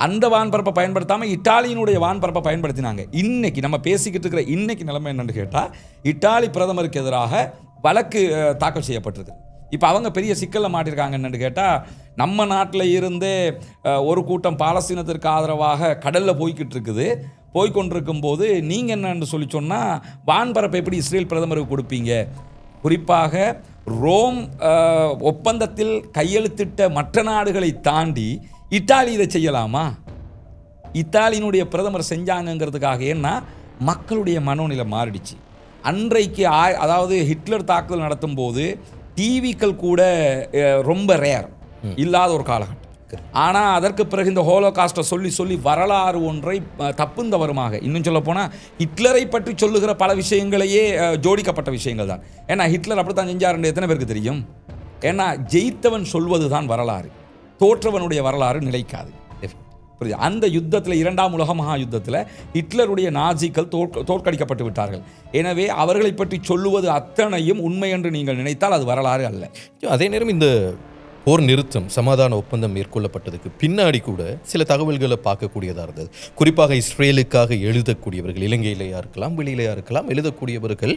அந்த வான்பரப்பை பயன்படுத்தாமல் இட்டாலியினுடைய வான்பரப்பை பயன்படுத்தினாங்க. இன்னைக்கு நம்ம பேசிக்கிட்டு இருக்கிற இன்னைக்கு நிலைமை என்னன்னு கேட்டால், இட்டாலி பிரதமருக்கு எதிராக வழக்கு தாக்கல் செய்யப்பட்டிருக்கு. இப்போ அவங்க பெரிய சிக்கலில் மாட்டிருக்காங்க. என்னென்னு கேட்டால், நம்ம நாட்டில் இருந்தே ஒரு கூட்டம் பாலஸ்தீனத்திற்கு ஆதரவாக கடலில் போய்கொண்டிருக்கும் போது நீங்கள் என்னன்னு சொல்லி சொன்னால், வான்பரப்பை எப்படி இஸ்ரேல் பிரதமருக்கு கொடுப்பீங்க? குறிப்பாக ரோம் ஒப்பந்தத்தில் கையெழுத்திட்ட மற்ற நாடுகளை தாண்டி இத்தாலி இதை செய்யலாமா? இத்தாலியினுடைய பிரதமர் செஞ்சாங்கங்கிறதுக்காக. ஏன்னா மக்களுடைய மனோநிலை மாறிடுச்சு. அன்றைக்கு அதாவது ஹிட்லர் தாக்குதல் நடத்தும் போது டிவிக்கள் கூட ரொம்ப ரேர், இல்லாத ஒரு காலகட்டம். ஆனால் அதற்கு பிறகு இந்த ஹோலோகாஸ்ட்டை சொல்லி வரலாறு ஒன்றை தப்புந்தவருமாக, இன்னும் சொல்ல போனால் ஹிட்லரை பற்றி சொல்லுகிற பல விஷயங்களையே ஜோடிக்கப்பட்ட விஷயங்கள் தான். ஏன்னா ஹிட்லர் அப்படி தான் செஞ்சார், எத்தனை பேருக்கு தெரியும்? ஏன்னா ஜெயித்தவன் சொல்வது தான் வரலாறு, தோற்றவனுடைய வரலாறு நிலைக்காது. அந்த யுத்தத்தில், 2ஆம் உலக மகா யுத்தத்தில் ஹிட்லருடைய நாஜிக்கள் தோற்கடிக்கப்பட்டு விட்டார்கள். எனவே அவர்களை பற்றி சொல்லுவது அத்தனையும் உண்மை என்று நீங்கள் நினைத்தால் அது வரலாறு அல்ல. அதே நேரம் இந்த போர் நிறுத்தம், சமாதான ஒப்பந்தம் மேற்கொள்ளப்பட்டதுக்கு பின்னாடி கூட சில தகவல்களை பார்க்கக்கூடியதாக இருந்தது. குறிப்பாக இஸ்ரேலுக்காக எழுதக்கூடியவர்கள், இலங்கையிலேயா இருக்கலாம், வெளியிலேயா இருக்கலாம், எழுதக்கூடியவர்கள்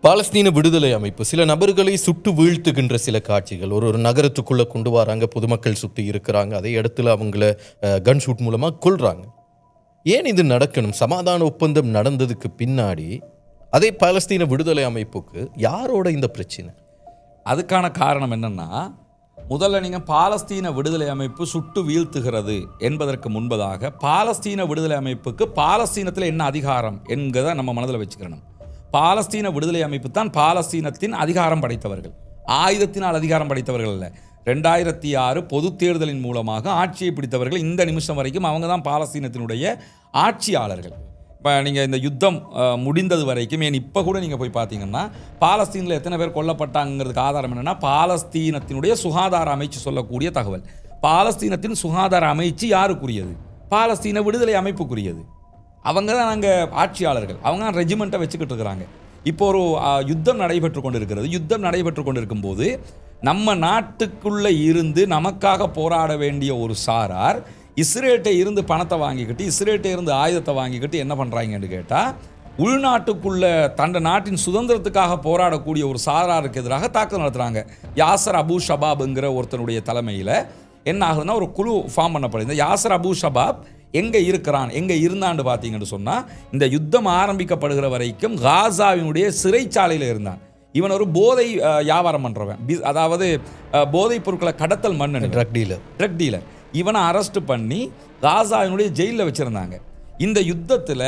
பாலஸ்தீன விடுதலை அமைப்பு சில நபர்களை சுட்டு வீழ்த்துகின்ற சில காட்சிகள் ஒரு நகரத்துக்குள்ளே கொண்டு வராங்க, பொதுமக்கள் சுற்றி இருக்கிறாங்க, அதே இடத்துல அவங்கள கன் ஷூட் மூலமாக கொல்றாங்க. ஏன் இது நடக்கணும்? சமாதான ஒப்பந்தம் நடந்ததுக்கு பின்னாடி அதே பாலஸ்தீன விடுதலை அமைப்புக்கு யாரோட இந்த பிரச்சனை? அதுக்கான காரணம் என்னன்னா, முதல்ல நீங்கள் பாலஸ்தீன விடுதலை அமைப்பு சுட்டு வீழ்த்துகிறது என்பதற்கு முன்பதாக பாலஸ்தீன விடுதலை அமைப்புக்கு பாலஸ்தீனத்தில் என்ன அதிகாரம் என்கிறத நம்ம மனதில் வச்சுக்கணும். பாலஸ்தீன விடுதலை அமைப்பு தான் பாலஸ்தீனத்தின் அதிகாரம் படைத்தவர்கள், ஆயுதத்தினால் அதிகாரம் படைத்தவர்கள் அல்ல. 2006 பொது தேர்தலின் மூலமாக ஆட்சியை பிடித்தவர்கள். இந்த நிமிஷம் வரைக்கும் அவங்க தான் பாலஸ்தீனத்தினுடைய ஆட்சியாளர்கள். இப்போ நீங்கள் இந்த யுத்தம் முடிந்தது வரைக்கும், ஏன் இப்போ கூட நீங்கள் போய் பார்த்தீங்கன்னா பாலஸ்தீனில் எத்தனை பேர் கொல்லப்பட்டாங்கிறதுக்கு ஆதாரம் என்னென்னா பாலஸ்தீனத்தினுடைய சுகாதார அமைச்சு சொல்லக்கூடிய தகவல். பாலஸ்தீனத்தின் சுகாதார அமைச்சு யாருக்குரியது? பாலஸ்தீன விடுதலை அமைப்புக்குரியது. அவங்க தான் நாங்கள் ஆட்சியாளர்கள், அவங்க தான் ரெஜிமெண்ட்டை வச்சுக்கிட்டு இருக்கிறாங்க. இப்போ ஒரு யுத்தம் நடைபெற்று கொண்டு இருக்கிறது. யுத்தம் நடைபெற்று கொண்டு இருக்கும்போது நம்ம நாட்டுக்குள்ளே இருந்து நமக்காக போராட வேண்டிய ஒரு சாரார் இஸ்ரேல்கிட்ட இருந்து பணத்தை வாங்கிக்கிட்டு, இஸ்ரேல்கிட்ட இருந்து ஆயுதத்தை வாங்கிக்கிட்டு என்ன பண்ணுறாங்கன்னு கேட்டால், உள்நாட்டுக்குள்ளே தண்ட நாட்டின் சுதந்திரத்துக்காக போராடக்கூடிய ஒரு சாராருக்கு எதிராக தாக்குதல் நடத்துகிறாங்க. யாசர் அபு ஷபாப்ங்கிற ஒருத்தனுடைய தலைமையில் என்ன ஆகுதுன்னா ஒரு குழு ஃபார்ம் பண்ணப்படுது. இந்த யாசர் அபு ஷபாப் எங்கே இருக்கிறான், எங்கே இருந்தான்னு பார்த்தீங்கன்னு சொன்னால், இந்த யுத்தம் ஆரம்பிக்கப்படுகிற வரைக்கும் காசாவினுடைய சிறைச்சாலையில் இருந்தான். இவன் ஒரு போதை வியாபாரம் பண்ணுறவன், அதாவது போதைப் பொருட்களை கடத்தல் மன்னன், ட்ரக் டீலர். இவனை அரெஸ்ட் பண்ணி காசாவினுடைய ஜெயிலில் வச்சுருந்தாங்க. இந்த யுத்தத்தில்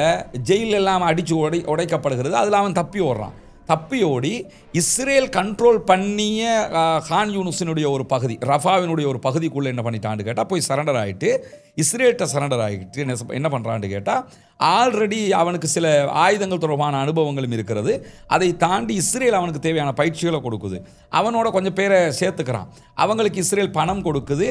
ஜெயில் எல்லாம் அடித்து உடைக்கப்படுகிறது. அதில் அவன் தப்பி ஓடுறான். தப்பி ஓடி இஸ்ரேல் கண்ட்ரோல் பண்ணிய கான் யூனிஸினுடைய ஒரு பகுதி, ரஃபாவினுடைய ஒரு பகுதிக்குள்ளே என்ன பண்ணிட்டான்னு கேட்டால் போய் சரண்டர் ஆகிட்டு, இஸ்ரேல்கிட்ட சரண்டர் ஆகிட்டு என்ன பண்ணுறான்னு கேட்டால், ஆல்ரெடி அவனுக்கு சில ஆயுதங்கள் தொடர்பான அனுபவங்களும் இருக்கிறது. அதை தாண்டி இஸ்ரேல் அவனுக்கு தேவையான பயிற்சிகளை கொடுக்குது. அவனோட கொஞ்சம் பேரை சேர்த்துக்கிறான். அவங்களுக்கு இஸ்ரேல் பணம் கொடுக்குது.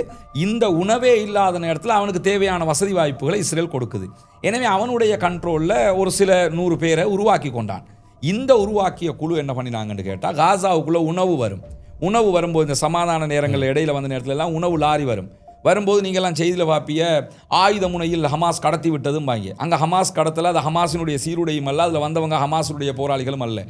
இந்த உணவே இல்லாத நேரத்தில் அவனுக்கு தேவையான வசதி வாய்ப்புகளை இஸ்ரேல் கொடுக்குது. எனவே அவனுடைய கண்ட்ரோலில் ஒரு சில 100 பேரை உருவாக்கி கொண்டான். இந்த உருவாக்கிய குழு என்ன பண்ணினாங்கன்னு கேட்டால், காசாவுக்குள்ளே உணவு வரும்போது இந்த சமாதான நேரங்களில் இடையில வந்த நேரத்தில் எல்லாம் உணவு லாரி வரும்போது நீங்கள்லாம் செய்தியில் பார்ப்பிய ஆயுத முனையில் ஹமாஸ் கடத்தி விட்டதும் வாங்கி, அங்கே ஹமாஸ் கடத்தலை, அது ஹமாஸினுடைய சீருடையும் அல்ல, அதில் வந்தவங்க ஹமாஸுடைய போராளிகளும் அல்ல.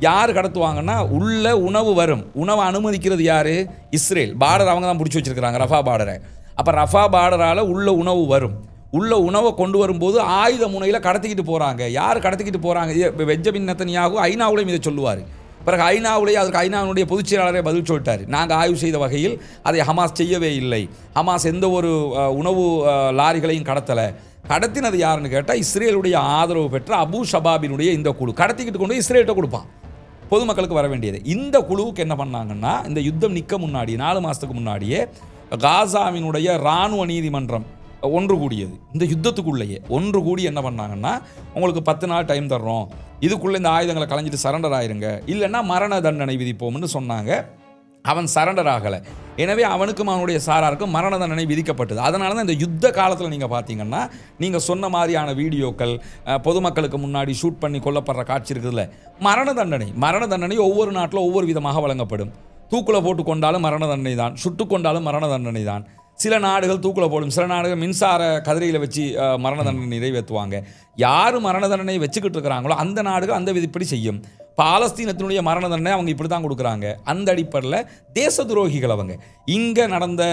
யார் கடத்துவாங்கன்னா உள்ள உணவு வரும். உணவை அனுமதிக்கிறது யார்? இஸ்ரேல். பார்டர் அவங்க தான் பிடிச்சி வச்சிருக்கிறாங்க, ரஃபா பார்டரை. அப்போ ரஃபா பார்டரால் உள்ள உணவு வரும். உள்ள உணவை கொண்டு வரும்போது ஆயுத முனையில் கடத்திக்கிட்டு போகிறாங்க. யார் கடத்திக்கிட்டு போகிறாங்க? பெஞ்சமின் நெத்தன்யாகு ஐநாவுலையும் இதை சொல்லுவார். பிறகு ஐநாவுலேயே அதுக்கு ஐநாவினுடைய பொதுச் செயலாளரே பதில் சொல்லிட்டார், நாங்கள் ஆய்வு செய்த வகையில் அதை ஹமாஸ் செய்யவே இல்லை, ஹமாஸ் எந்த ஒரு உணவு லாரிகளையும் கடத்தினது யாருன்னு கேட்டால் இஸ்ரேலுடைய ஆதரவு பெற்ற அபு ஷபாபினுடைய இந்த குழு கடத்திக்கிட்டு கொண்டு இஸ்ரேல்கிட்ட கொடுப்பான் பொதுமக்களுக்கு வர வேண்டியது. இந்த குழுவுக்கு என்ன பண்ணாங்கன்னா, இந்த யுத்தம் நிற்க முன்னாடி 4 மாதத்துக்கு முன்னாடியே காசாவினுடைய இராணுவ நீதிமன்றம் ஒன்று கூடியது. இந்த யுத்தத்துக்குள்ளேயே ஒன்று கூடி என்ன பண்ணாங்கன்னா, உங்களுக்கு 10 நாள் டைம் தர்றோம், இதுக்குள்ளே இந்த ஆயுதங்களை கலைஞ்சிட்டு சரண்டர் ஆயிருங்க, இல்லைன்னா மரண தண்டனை விதிப்போம்னு சொன்னாங்க. அவன் சரண்டர் ஆகலை. எனவே அவனுக்கும் அவனுடைய சாராருக்கும் மரண தண்டனை விதிக்கப்பட்டது. அதனால தான் இந்த யுத்த காலத்தில் நீங்கள் பார்த்தீங்கன்னா, நீங்கள் சொன்ன மாதிரியான வீடியோக்கள், பொதுமக்களுக்கு முன்னாடி ஷூட் பண்ணி கொல்லப்படுற காட்சி இருக்குதுல்ல, மரண தண்டனை ஒவ்வொரு நாட்டில் ஒவ்வொரு விதமாக வழங்கப்படும். தூக்கில் போட்டு கொண்டாலும் மரண தண்டனை தான், சுட்டு கொண்டாலும் மரண தண்டனை தான். சில நாடுகள் தூக்கில் போடும், சில நாடுகள் மின்சார கதிரையில் வச்சு மரண தண்டனை நிறைவேற்றுவாங்க. யார் மரண தண்டனை வச்சுக்கிட்டு இருக்கிறாங்களோ அந்த நாடுகள் அந்த விதிப்படி செய்யும். பாலஸ்தீனத்தினுடைய மரண தண்டனை அவங்க இப்படி தான் கொடுக்குறாங்க. அந்த அடிப்படையில் தேச துரோகிகள் அவங்க. இங்கே நடந்த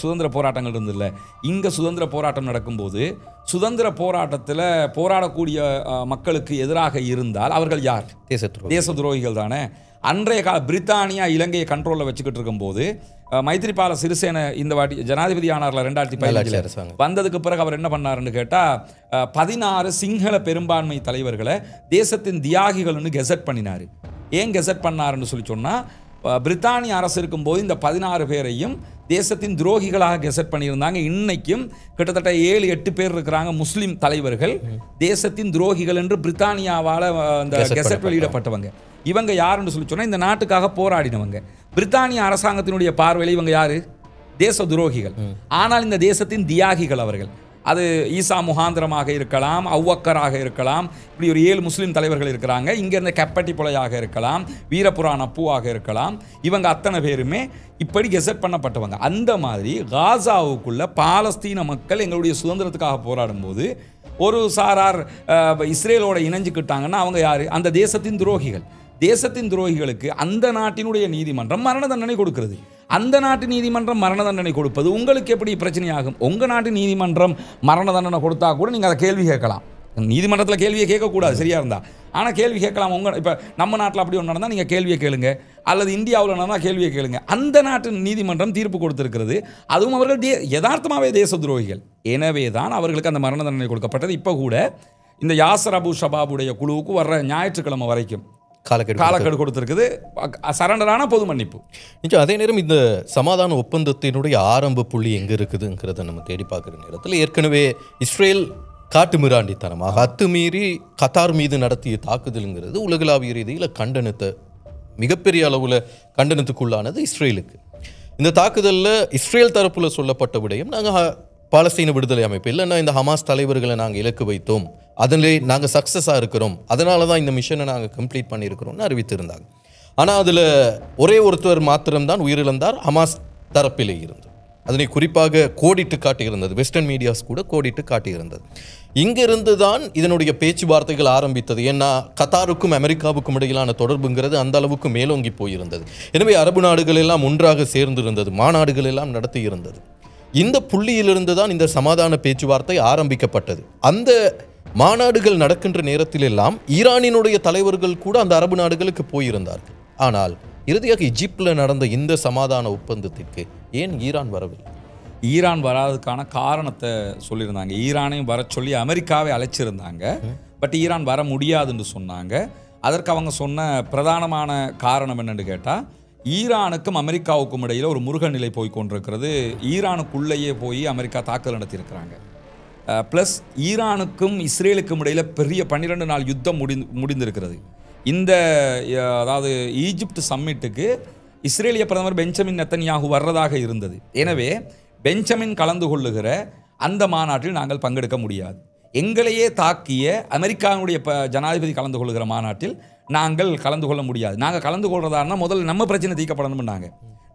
சுதந்திர போராட்டங்கள் இருந்தில்ல, இங்கே சுதந்திர போராட்டம் நடக்கும்போது சுதந்திர போராட்டத்தில் போராடக்கூடிய மக்களுக்கு எதிராக இருந்தால் அவர்கள் யார்? தேச துரோகிகள் தானே. அன்றைய கால பிரித்தானியா இலங்கையை கண்ட்ரோலில் வச்சுக்கிட்டு இருக்கும்போது மைத்ரிபால சிறிசேன இந்த வாட்டி ஜனாதிபதி ஆனார்ல 2015 வந்ததுக்கு பிறகு அவர் என்ன பண்ணாருன்னு கேட்டால் 16 சிங்கள பெரும்பான்மை தலைவர்களை தேசத்தின் தியாகிகள்னு கெசட் பண்ணினார். ஏன் கெசட் பண்ணாருன்னு சொல்லி சொன்னால், பிரித்தானிய அரசு இருக்கும்போது இந்த 16 பேரையும் தேசத்தின் துரோகிகளாக கெசட் பண்ணியிருந்தாங்க. இன்னைக்கும் கிட்டத்தட்ட 7-8 பேர் இருக்கிறாங்க முஸ்லீம் தலைவர்கள் தேசத்தின் துரோகிகள் என்று பிரித்தானியாவால் அந்த கெசட் வெளியிடப்பட்டவங்க. இவங்க யாருன்னு சொல்லி சொன்னால், இந்த நாட்டுக்காக போராடினவங்க. பிரித்தானிய அரசாங்கத்தினுடைய பார்வையில் இவங்க யாரு? தேச துரோகிகள். ஆனால் இந்த தேசத்தின் தியாகிகள் அவர்கள். அது ஈசா முகாந்திரமாக இருக்கலாம், அவ்வக்கராக இருக்கலாம், இப்படி ஒரு 7 முஸ்லீம் தலைவர்கள் இருக்கிறாங்க. இங்கேருந்து கெப்பட்டி புலையாக இருக்கலாம், வீரபுரான் அப்புவாக இருக்கலாம். இவங்க அத்தனை பேருமே இப்படி கெசட் பண்ணப்பட்டவங்க. அந்த மாதிரி காசாவுக்குள்ள பாலஸ்தீன மக்கள் எங்களுடைய சுதந்திரத்துக்காக போராடும்போது ஒரு சாரார் இஸ்ரேலோட இணைஞ்சுக்கிட்டாங்கன்னா அவங்க யார்? அந்த தேசத்தின் துரோகிகள். தேசத்தின் துரோகிகளுக்கு அந்த நாட்டினுடைய நீதிமன்றம் மரண தண்டனை கொடுக்கிறது. அந்த நாட்டு நீதிமன்றம் மரண தண்டனை கொடுப்பது உங்களுக்கு எப்படி பிரச்சனையாகும்? உங்கள் நாட்டு நீதிமன்றம் மரண தண்டனை கொடுத்தா கூட நீங்கள் அதை கேள்வி கேட்கலாம். நீதிமன்றத்தில் கேள்வியை கேட்கக்கூடாது சரியாக இருந்தால், ஆனால் கேள்வி கேட்கலாம். இப்போ நம்ம நாட்டில் அப்படி ஒன்று நடந்தால் நீங்கள் கேள்வியை கேளுங்க. அல்லது இந்தியாவில் என்னன்னா கேள்வியை கேளுங்க. அந்த நாட்டு நீதிமன்றம் தீர்ப்பு கொடுத்திருக்கிறது. அதுவும் அவர்கள் யதார்த்தமாகவே தேச துரோகிகள். எனவே தான் அவர்களுக்கு அந்த மரண தண்டனை கொடுக்கப்பட்டது. இப்போ கூட இந்த யாசர் அபு ஷபாபுடைய குழுவுக்கு வர்ற ஞாயிற்றுக்கிழமை வரைக்கும் காலக்கெடு கொடுத்திருக்குது. சரண்டரான பொது மன்னிப்பு. அதே நேரம் இந்த சமாதான ஒப்பந்தத்தினுடைய ஆரம்ப புள்ளி எங்கே இருக்குதுங்கிறத நம்ம தேடி பார்க்குற நேரத்தில் ஏற்கனவே இஸ்ரேல் காட்டுமிராண்டித்தனமாக அத்துமீறி கத்தார் மீது நடத்திய தாக்குதலுங்கிறது உலகளாவிய ரீதியில் கண்டனத்தை மிகப்பெரிய அளவில் கண்டனத்துக்குள்ளானது இஸ்ரேலுக்கு. இந்த தாக்குதலில் இஸ்ரேல் தரப்பில் சொல்லப்பட்ட விடயம், நாங்கள் பாலஸ்தீன விடுதலை அமைப்பு இல்லைன்னா இந்த ஹமாஸ் தலைவர்களை நாங்கள் இலக்கு வைத்தோம், அதிலே நாங்கள் சக்ஸஸாக இருக்கிறோம், அதனால தான் இந்த மிஷனை நாங்கள் கம்ப்ளீட் பண்ணியிருக்கிறோம்னு அறிவித்திருந்தாங்க. ஆனால் அதில் ஒரே ஒருத்தர் மாத்திரம்தான் உயிரிழந்தார் ஹமாஸ் தரப்பிலே இருந்து. அதனை குறிப்பாக கோடிட்டு காட்டியிருந்தது, வெஸ்டர்ன் மீடியாஸ் கூட கோடிட்டு காட்டியிருந்தது. இங்கிருந்து தான் இதனுடைய பேச்சுவார்த்தைகள் ஆரம்பித்தது. ஏன்னா கத்தாருக்கும் அமெரிக்காவுக்கும் இடையிலான தொடர்புங்கிறது அந்த அளவுக்கு மேலோங்கி போயிருந்தது. எனவே அரபு நாடுகள் எல்லாம் ஒன்றாக சேர்ந்திருந்தது, மாநாடுகள் எல்லாம் நடத்தி இருந்தது. இந்த புள்ளியிலிருந்து தான் இந்த சமாதான பேச்சுவார்த்தை ஆரம்பிக்கப்பட்டது. அந்த மாநாடுகள் நடக்கின்ற நேரத்தில் எல்லாம் ஈரானினுடைய தலைவர்கள் கூட அந்த அரபு நாடுகளுக்கு போயிருந்தார்கள். ஆனால் இறுதியாக எஜிப்டில் நடந்த இந்த சமாதான ஒப்பந்தத்திற்கு ஏன் ஈரான் வரவில்லை? ஈரான் வராததுக்கான காரணத்தை சொல்லியிருந்தாங்க. ஈரானையும் வர சொல்லி அமெரிக்காவை அழைச்சிருந்தாங்க. பட் ஈரான் வர முடியாதுன்னு சொன்னாங்க. அதற்கு அவங்க சொன்ன பிரதானமான காரணம் என்னென்னு கேட்டால், ஈரானுக்கும் அமெரிக்காவுக்கும் இடையில் ஒரு முருக நிலை போய் கொண்டிருக்கிறது. ஈரானுக்குள்ளேயே போய் அமெரிக்கா தாக்குதல் நடத்தியிருக்கிறாங்க. ப்ளஸ் ஈரானுக்கும் இஸ்ரேலுக்கும் இடையில் பெரிய 12 நாள் யுத்தம் முடிந்திருக்கிறது. இந்த அதாவது ஈஜிப்ட் சம்மிட்டுக்கு இஸ்ரேலிய பிரதமர் பெஞ்சமின் நெத்தன்யாகு வர்றதாக இருந்தது. எனவே பெஞ்சமின் கலந்து கொள்ளுகிற அந்த மாநாட்டில் நாங்கள் பங்கெடுக்க முடியாது. எங்களையே தாக்கிய அமெரிக்காவுடைய ஜனாதிபதி கலந்து கொள்ளுகிற மாநாட்டில் நாங்கள் கலந்து கொள்ள முடியாது. நாங்கள் கலந்து கொள்றதாருன்னா முதல்ல நம்ம பிரச்சனை தீர்க்கப்படணும்னாங்க.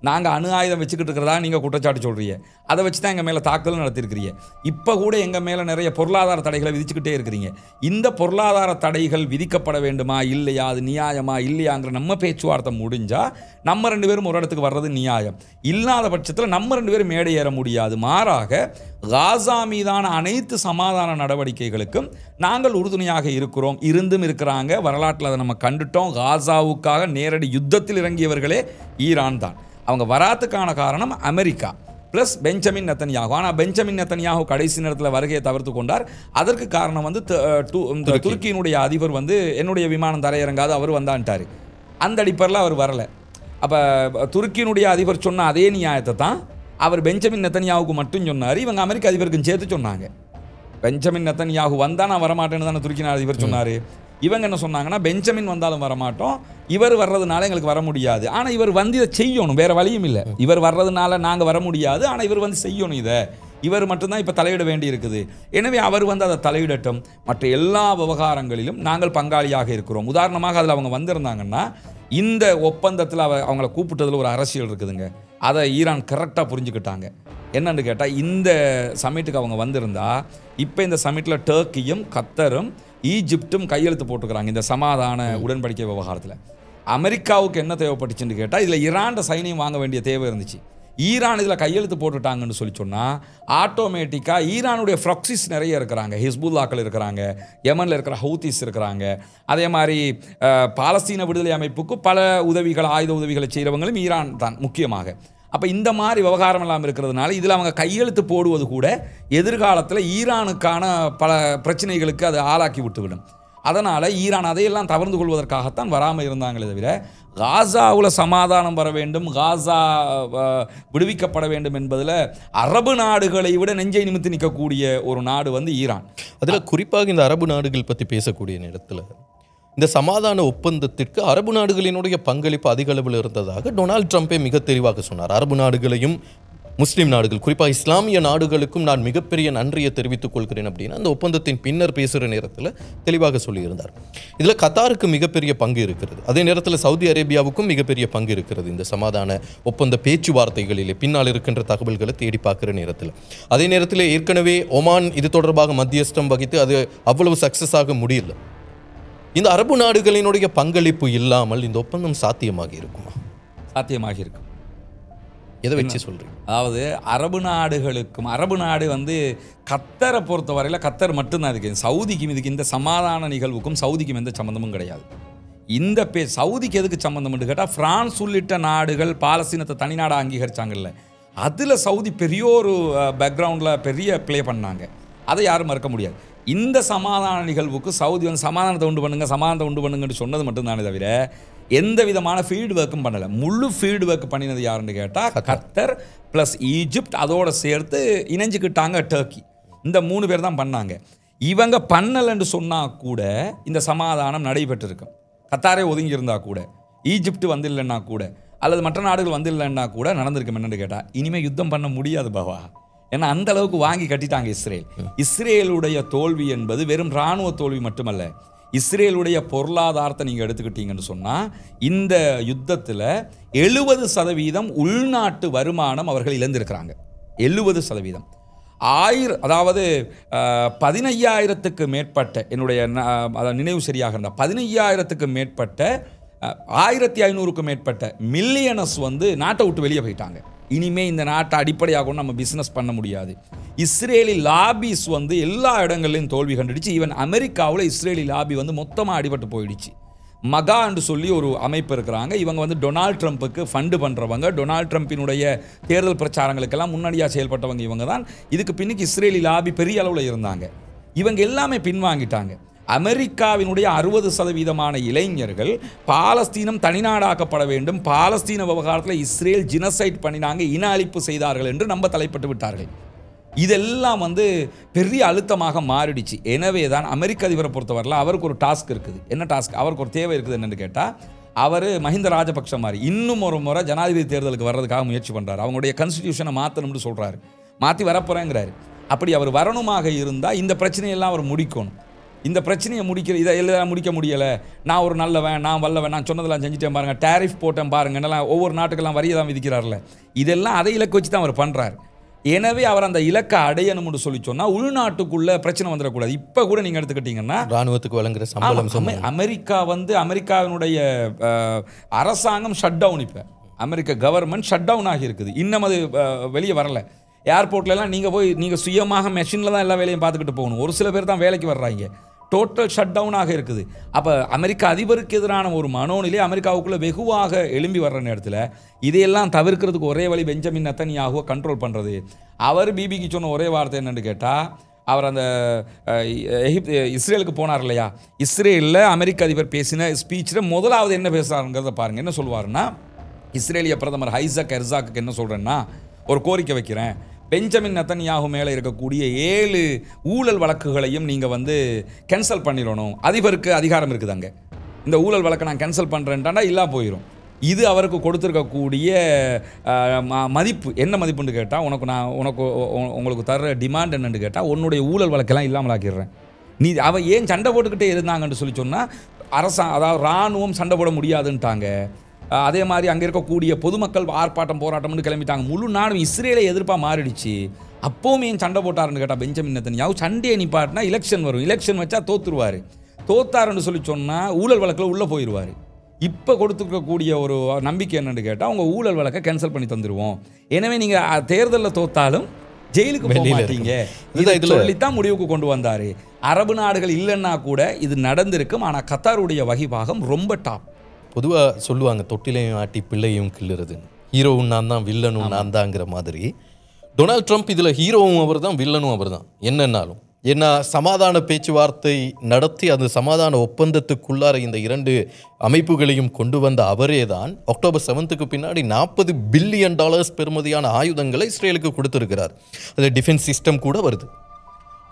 நாங்கள் அணு ஆயுதம் வச்சுக்கிட்டு இருக்கிறதா நீங்கள் குற்றச்சாட்டு சொல்கிறீங்க, அதை வச்சு தான் எங்கள் மேலே தாக்குதல் நடத்திருக்கிறீங்க. இப்போ கூட எங்கள் மேலே நிறைய பொருளாதார தடைகளை விதிச்சுக்கிட்டே இருக்கிறீங்க. இந்த பொருளாதார தடைகள் விதிக்கப்பட வேண்டுமா இல்லையா, அது நியாயமா இல்லையாங்கிற நம்ம பேச்சுவார்த்தை முடிஞ்சால் நம்ம 2 பேரும் ஒரு இடத்துக்கு வர்றது நியாயம். இல்லாத பட்சத்தில் நம்ம 2 பேரும் மேடை ஏற முடியாது. மாறாக காசா மீதான அனைத்து சமாதான நடவடிக்கைகளுக்கும் நாங்கள் உறுதுணையாக இருக்கிறோம், இருந்தும் இருக்கிறாங்க. வரலாற்றில் அதை நம்ம கண்டுட்டோம். காசாவுக்காக நேரடி யுத்தத்தில் இறங்கியவர்களே ஈரான் தான். அவங்க வராத்துக்கான காரணம் அமெரிக்கா ப்ளஸ் பெஞ்சமின் நெத்தன்யாகு. ஆனால் பெஞ்சமின் நெத்தன்யாகு கடைசி நேரத்தில் வருகையை தவிர்த்து கொண்டார். அதற்கு காரணம் வந்து துருக்கியினுடைய அதிபர் வந்து என்னுடைய விமானம் தரையிறங்காது, அவர் வந்தான்ட்டார். அந்த அடிப்படையில் அவர் வரலை. அப்போ துருக்கியினுடைய அதிபர் சொன்ன அதே நியாயத்தை தான் அவர் பெஞ்சமின் நெத்தன்யாவுக்கு மட்டும் சொன்னார். இவங்க அமெரிக்க அதிபருக்கும் சேர்த்து சொன்னாங்க. பெஞ்சமின் நெத்தன்யாகு வந்தால் நான் வரமாட்டேன்னு தானே துருக்கியின் அதிபர் சொன்னார். இவங்க என்ன சொன்னாங்கன்னா, பெஞ்சமின் வந்தாலும் வரமாட்டோம், இவர் வர்றதுனால எங்களுக்கு வர முடியாது. ஆனால் இவர் வந்து இதை செய்யணும், வேறு வழியும் இல்லை. இவர் வர்றதுனால நாங்கள் வர முடியாது, ஆனால் இவர் வந்து செய்யணும். இவர் மட்டும்தான் இப்போ தலையிட வேண்டி இருக்குது. எனவே அவர் வந்து அதை தலையிடட்டும். மற்ற எல்லா விவகாரங்களிலும் நாங்கள் பங்காளியாக இருக்கிறோம். உதாரணமாக அதில் அவங்க வந்திருந்தாங்கன்னா, இந்த ஒப்பந்தத்தில் அவங்கள கூப்பிட்டதில் ஒரு அரசியல் இருக்குதுங்க. அதை ஈரான் கரெக்டாக புரிஞ்சுக்கிட்டாங்க. என்னன்னு கேட்டால், இந்த சமிட்டுக்கு அவங்க வந்திருந்தா இப்போ இந்த சமிட்டில் டர்க்கியும் கத்தரும் ஈஜிப்டும் கையெழுத்து போட்டுக்கிறாங்க இந்த சமாதான உடன்படிக்கை விவகாரத்தில். அமெரிக்காவுக்கு என்ன தேவைப்பட்டுச்சுன்னு கேட்டால், இதில் ஈரான் சைனியம் வாங்க வேண்டிய தேவை இருந்துச்சு. ஈரான் இதில் கையெழுத்து போட்டுட்டாங்கன்னு சொல்லி சொன்னால் ஆட்டோமேட்டிக்காக ஈரானுடைய ஃப்ராக்சிஸ் நிறைய இருக்கிறாங்க. ஹிஸ்புல்லாக்கள் இருக்கிறாங்க, யமனில் இருக்கிற ஹவுத்திஸ் இருக்கிறாங்க. அதே மாதிரி பாலஸ்தீன விடுதலை அமைப்புக்கு பல உதவிகள், ஆயுத உதவிகளை செய்கிறவங்களும் ஈரான் தான் முக்கியமாக. அப்போ இந்த மாதிரி விவகாரம் எல்லாம் இருக்கிறதுனால இதில் அவங்க கையெழுத்து போடுவது கூட எதிர்காலத்தில் ஈரானுக்கான பல பிரச்சனைகளுக்கு அது ஆளாக்கி விட்டுவிடும். அதனால் ஈரான் அதையெல்லாம் தவிர்த்து கொள்வதற்காகத்தான் வராமல் இருந்தாங்களே தவிர, காசாவில் சமாதானம் வர வேண்டும், காசா விடுவிக்கப்பட வேண்டும் என்பதில் அரபு நாடுகளை விட நெஞ்சை நிமித்து நிற்கக்கூடிய ஒரு நாடு வந்து ஈரான். அதில் குறிப்பாக இந்த அரபு நாடுகள் பற்றி பேசக்கூடிய நேரத்தில் இந்த சமாதான ஒப்பந்தத்திற்கு அரபு நாடுகளினுடைய பங்களிப்பு அதிக அளவில் இருந்ததாக டொனால்ட் ட்ரம்ப்பே மிக தெளிவாக சொன்னார். அரபு நாடுகளையும் முஸ்லீம் நாடுகள், குறிப்பாக இஸ்லாமிய நாடுகளுக்கும் நான் மிகப்பெரிய நன்றியை தெரிவித்துக் கொள்கிறேன் அப்படின்னு அந்த ஒப்பந்தத்தின் பின்னர் பேசுகிற நேரத்தில் தெளிவாக சொல்லியிருந்தார். இதில் கத்தாருக்கு மிகப்பெரிய பங்கு இருக்கிறது. அதே நேரத்தில் சவுதி அரேபியாவுக்கும் மிகப்பெரிய பங்கு இருக்கிறது இந்த சமாதான ஒப்பந்த பேச்சுவார்த்தைகளிலே பின்னால் இருக்கின்ற தகவல்களை தேடி பார்க்குற நேரத்தில். அதே நேரத்தில் ஏற்கனவே ஒமான் இது தொடர்பாக மத்தியஸ்தம் வகித்து அது அவ்வளவு சக்ஸஸ் ஆக முடியல. இந்த அரபு நாடுகளினுடைய பங்களிப்பு இல்லாமல் இந்த ஒப்பந்தம் சாத்தியமாகி இருக்குமா? சாத்தியமாகி இருக்கும். எதை வச்சு சொல்கிறீங்க? அதாவது அரபு நாடுகளுக்கும், அரபு நாடு வந்து கத்தரை பொறுத்த வரையில் கத்தர் மட்டும்தான் இருக்குது. சவுதிக்கும் இதுக்கு இந்த சமாதான நிகழ்வுக்கும் சவுதிக்கும் எந்த சம்மந்தமும் கிடையாது. இந்த சவுதிக்கு எதுக்கு சம்மந்தம்னு கேட்டால் பிரான்ஸ் உள்ளிட்ட நாடுகள் பாலஸ்தீனத்தை தனிநாடாக அங்கீகரிச்சாங்கல்ல, அதில் சவுதி பெரிய ஒரு பேக்ரவுண்டில் பெரிய ப்ளே பண்ணாங்க. அதை யாரும் மறக்க முடியாது. இந்த சமாதான நிகழ்வுக்கு சவுதி வந்து சமாதானத்தை உண்டு பண்ணுங்கன்னு சொன்னது மட்டும்தானே தவிர எந்த விதமான ஃபீல்டு ஒர்க்கும் பண்ணலை. முழு ஃபீல்டு ஒர்க் பண்ணினது யாருன்னு கேட்டால் கத்தர் ப்ளஸ் ஈஜிப்ட், அதோடு சேர்த்து இணைஞ்சிக்கிட்டாங்க டர்க்கி. இந்த 3 பேர் தான் பண்ணாங்க. இவங்க பண்ணலைன்னு சொன்னால் கூட இந்த சமாதானம் நடைபெற்றிருக்கும். கத்தாரே ஒதுங்கியிருந்தா கூட, ஈஜிப்ட் வந்து இல்லைன்னா கூட, அல்லது மற்ற நாடுகள் வந்து இல்லைன்னா கூட நடந்திருக்கும். என்னென்னு கேட்டால் இனிமேல் யுத்தம் பண்ண முடியாது பாவா. ஏன்னா அந்த அளவுக்கு வாங்கி கட்டிட்டாங்க இஸ்ரேல். இஸ்ரேலுடைய தோல்வி என்பது வெறும் இராணுவ தோல்வி மட்டுமல்ல, இஸ்ரேலுடைய பொருளாதாரத்தை நீங்கள் எடுத்துக்கிட்டீங்கன்னு சொன்னால் இந்த யுத்தத்தில் 70% உள்நாட்டு வருமானம் அவர்கள் இழந்திருக்கிறாங்க. 70%. அதாவது 15,000க்கு மேற்பட்ட, என்னுடைய நினைவு சரியாக இருந்தால் 15,000க்கு மேற்பட்ட 1,500க்கும் மேற்பட்ட மில்லியனஸ் வந்து நாட்டை விட்டு வெளியே போயிட்டாங்க. இனிமேல் இந்த நாட்டை அடிப்படையாக நம்ம பிஸ்னஸ் பண்ண முடியாது. இஸ்ரேலி லாபிஸ் வந்து எல்லா இடங்கள்லையும் தோல்வி கண்டுடுச்சு. ஈவன் அமெரிக்காவில் இஸ்ரேலி லாபி வந்து மொத்தமாக அடிபட்டு போயிடுச்சு. மகான்னு சொல்லி ஒரு அமைப்பு இருக்கிறாங்க. இவங்க வந்து டொனால்ட் ட்ரம்ப்புக்கு ஃபண்டு பண்ணுறவங்க, டொனால்ட் ட்ரம்ப்பினுடைய தேர்தல் பிரச்சாரங்களுக்கெல்லாம் முன்னணியாக செயல்பட்டவங்க இவங்க தான். இதுக்கு பின்னுக்கு இஸ்ரேலி லாபி பெரிய அளவில் இருந்தாங்க. இவங்க எல்லாமே பின்வாங்கிட்டாங்க. அமெரிக்காவினுடைய 60% இளைஞர்கள் பாலஸ்தீனம் தனிநாடாக்கப்பட வேண்டும், பாலஸ்தீன விவகாரத்தில் இஸ்ரேல் ஜினசைட் பண்ணினாங்க, இன அழிப்பு செய்தார்கள் என்று நம்ப தலைப்பட்டு விட்டார்கள். இதெல்லாம் வந்து பெரிய அழுத்தமாக மாறிடுச்சு. எனவே தான் அமெரிக்க அதிபரை பொறுத்தவரையில் அவருக்கு ஒரு டாஸ்க் இருக்குது. என்ன டாஸ்க்? அவருக்கு ஒரு தேவை இருக்குது. என்னென்னு கேட்டால், அவர் மஹிந்த ராஜபக்ஷ மாதிரி இன்னும் ஒரு முறை ஜனாதிபதி தேர்தலுக்கு வர்றதுக்காக முயற்சி பண்ணுறாரு. அவங்களுடைய கான்ஸ்டிடியூஷனை மாற்றணும்னு சொல்கிறாரு, மாற்றி வரப்போகிறேங்கிறாரு. அப்படி அவர் வரணுமாக இருந்தால் இந்த பிரச்சனையெல்லாம் அவர் முடிக்கணும். இந்த பிரச்சனையை இதை எல்லாம் முடிக்க முடியலை, நான் ஒரு நல்லவன், நான் வல்லவன், நான் சொன்னதெல்லாம் செஞ்சுட்டேன் பாருங்கள், டேரிஃப் போட்டேன் பாருங்கள், என்னெல்லாம் ஒவ்வொரு நாட்டுக்கெல்லாம் வரியை தான் விதிக்கிறார்ல, இதெல்லாம் அதை இலக்கு வச்சு தான் அவர் பண்ணுறாரு. எனவே அவர் அந்த இலக்கை அடையணும்னு சொல்லி சொன்னால் உள்நாட்டுக்குள்ளே பிரச்சனை வந்துடக்கூடாது. இப்போ கூட நீங்கள் எடுத்துக்கிட்டிங்கன்னா இராணுவத்துக்கு வழங்குற சம்பளம், அமெரிக்கா வந்து அமெரிக்காவினுடைய அரசாங்கம் ஷட் டவுன், இப்போ அமெரிக்க கவர்மெண்ட் ஷட் டவுன் ஆகி இருக்குது. இன்னும் அது வெளியே வரலை. ஏர்போர்ட்லலாம் நீங்கள் சுயமாக மெஷினில் தான் எல்லா வேலையும் பார்த்துக்கிட்டு போகணும். ஒரு சில பேர் தான் வேலைக்கு வர்றாங்க. டோட்டல் ஷட் டவுனாக இருக்குது. அப்போ அமெரிக்க அதிபருக்கு எதிரான ஒரு மனோநிலை அமெரிக்காவுக்குள்ளே வெகுவாக எழும்பி வர்ற நேரத்தில் இதையெல்லாம் தவிர்க்கிறதுக்கு ஒரே வழி பெஞ்சமின் நெத்தன்யாகுவை கண்ட்ரோல் பண்ணுறது. அவர் பிபிக்கு சொன்ன ஒரே வார்த்தை என்னென்னு கேட்டால், அவர் அந்த இஸ்ரேலுக்கு போனார் இல்லையா, இஸ்ரேலில் அமெரிக்க அதிபர் பேசின ஸ்பீச்சில் முதலாவது என்ன பேசுகிறாருங்கிறத பாருங்கள். என்ன சொல்லுவாருன்னா, இஸ்ரேலிய பிரதமர் ஐசக் ஹெர்சாக்கு என்ன சொல்கிறேன்னா, ஒரு கோரிக்கை வைக்கிறேன், பெஞ்சமின் நெத்தன்யாகு மேலே இருக்கக்கூடிய 7 ஊழல் வழக்குகளையும் நீங்கள் வந்து கேன்சல் பண்ணிடணும். அதிபருக்கு அதிகாரம் இருக்குது அங்கே. இந்த ஊழல் வழக்கை நான் கேன்சல் பண்ணுறேன்ட்டாண்டா இல்லா போயிடும். இது அவருக்கு கொடுத்துருக்கக்கூடிய மதிப்பு. என்ன மதிப்புன்னு கேட்டால், உங்களுக்கு தர்ற டிமாண்ட் என்னன்னு கேட்டால், உன்னுடைய ஊழல் வழக்கெல்லாம் இல்லாமல் ஆக்கிடுறேன். நீ ஏன் சண்டை போட்டுக்கிட்டே இருந்தாங்கன்னு சொல்லி சொன்னால், அதாவது இராணுவம் சண்டை போட முடியாதுன்ட்டாங்க. அதே மாதிரி அங்கே இருக்கக்கூடிய பொதுமக்கள் ஆர்ப்பாட்டம் போராட்டம்னு கிளம்பிட்டாங்க. முழு நாடும் இஸ்ரேலை எதிர்ப்பாக மாறிடுச்சு. அப்போவும் ஏன் சண்டை போட்டாருன்னு கேட்டால், பெஞ்சமின் நெத்தன்யாகு சண்டையை நிப்பாட்டினா எலெக்ஷன் வரும், எலெக்ஷன் வச்சா தோத்துருவார், தோத்தாருன்னு சொல்லி சொன்னால் ஊழல் வழக்கில் உள்ளே போயிடுவார். இப்போ கொடுத்துருக்கக்கூடிய ஒரு நம்பிக்கை என்னென்னு கேட்டால், அவங்க ஊழல் வழக்கை கேன்சல் பண்ணி தந்துடுவோம், எனவே நீங்கள் தேர்தலில் தோத்தாலும் ஜெயிலுக்கு போக மாட்டீங்க, இதை சொல்லித்தான் முடிவுக்கு கொண்டு வந்தார். அரபு நாடுகள் இல்லைன்னா கூட இது நடந்திருக்கும். ஆனால் கத்தாருடைய வகிபாகம் ரொம்ப டாப். பொதுவாக சொல்லுவாங்க, தொட்டிலையும் ஆட்டி பிள்ளையும் கிள்ளுறது, ஹீரோவும் நான் தான் வில்லனும் நான் தாங்கிற மாதிரி. டொனால்ட் ட்ரம்ப் இதில் ஹீரோவும் அவர் தான், வில்லனும் அவர் தான் என்னன்னாலும். ஏன்னா சமாதான பேச்சுவார்த்தை நடத்தி அந்த சமாதான ஒப்பந்தத்துக்குள்ளார இந்த 2 அமைப்புகளையும் கொண்டு வந்த அவரே தான் அக்டோபர் 7க்கு பின்னாடி $40 பில்லியன் பெறுமதியான ஆயுதங்களை இஸ்ரேலுக்கு கொடுத்துருக்கிறார். அது டிஃபென்ஸ் சிஸ்டம் கூட வருது.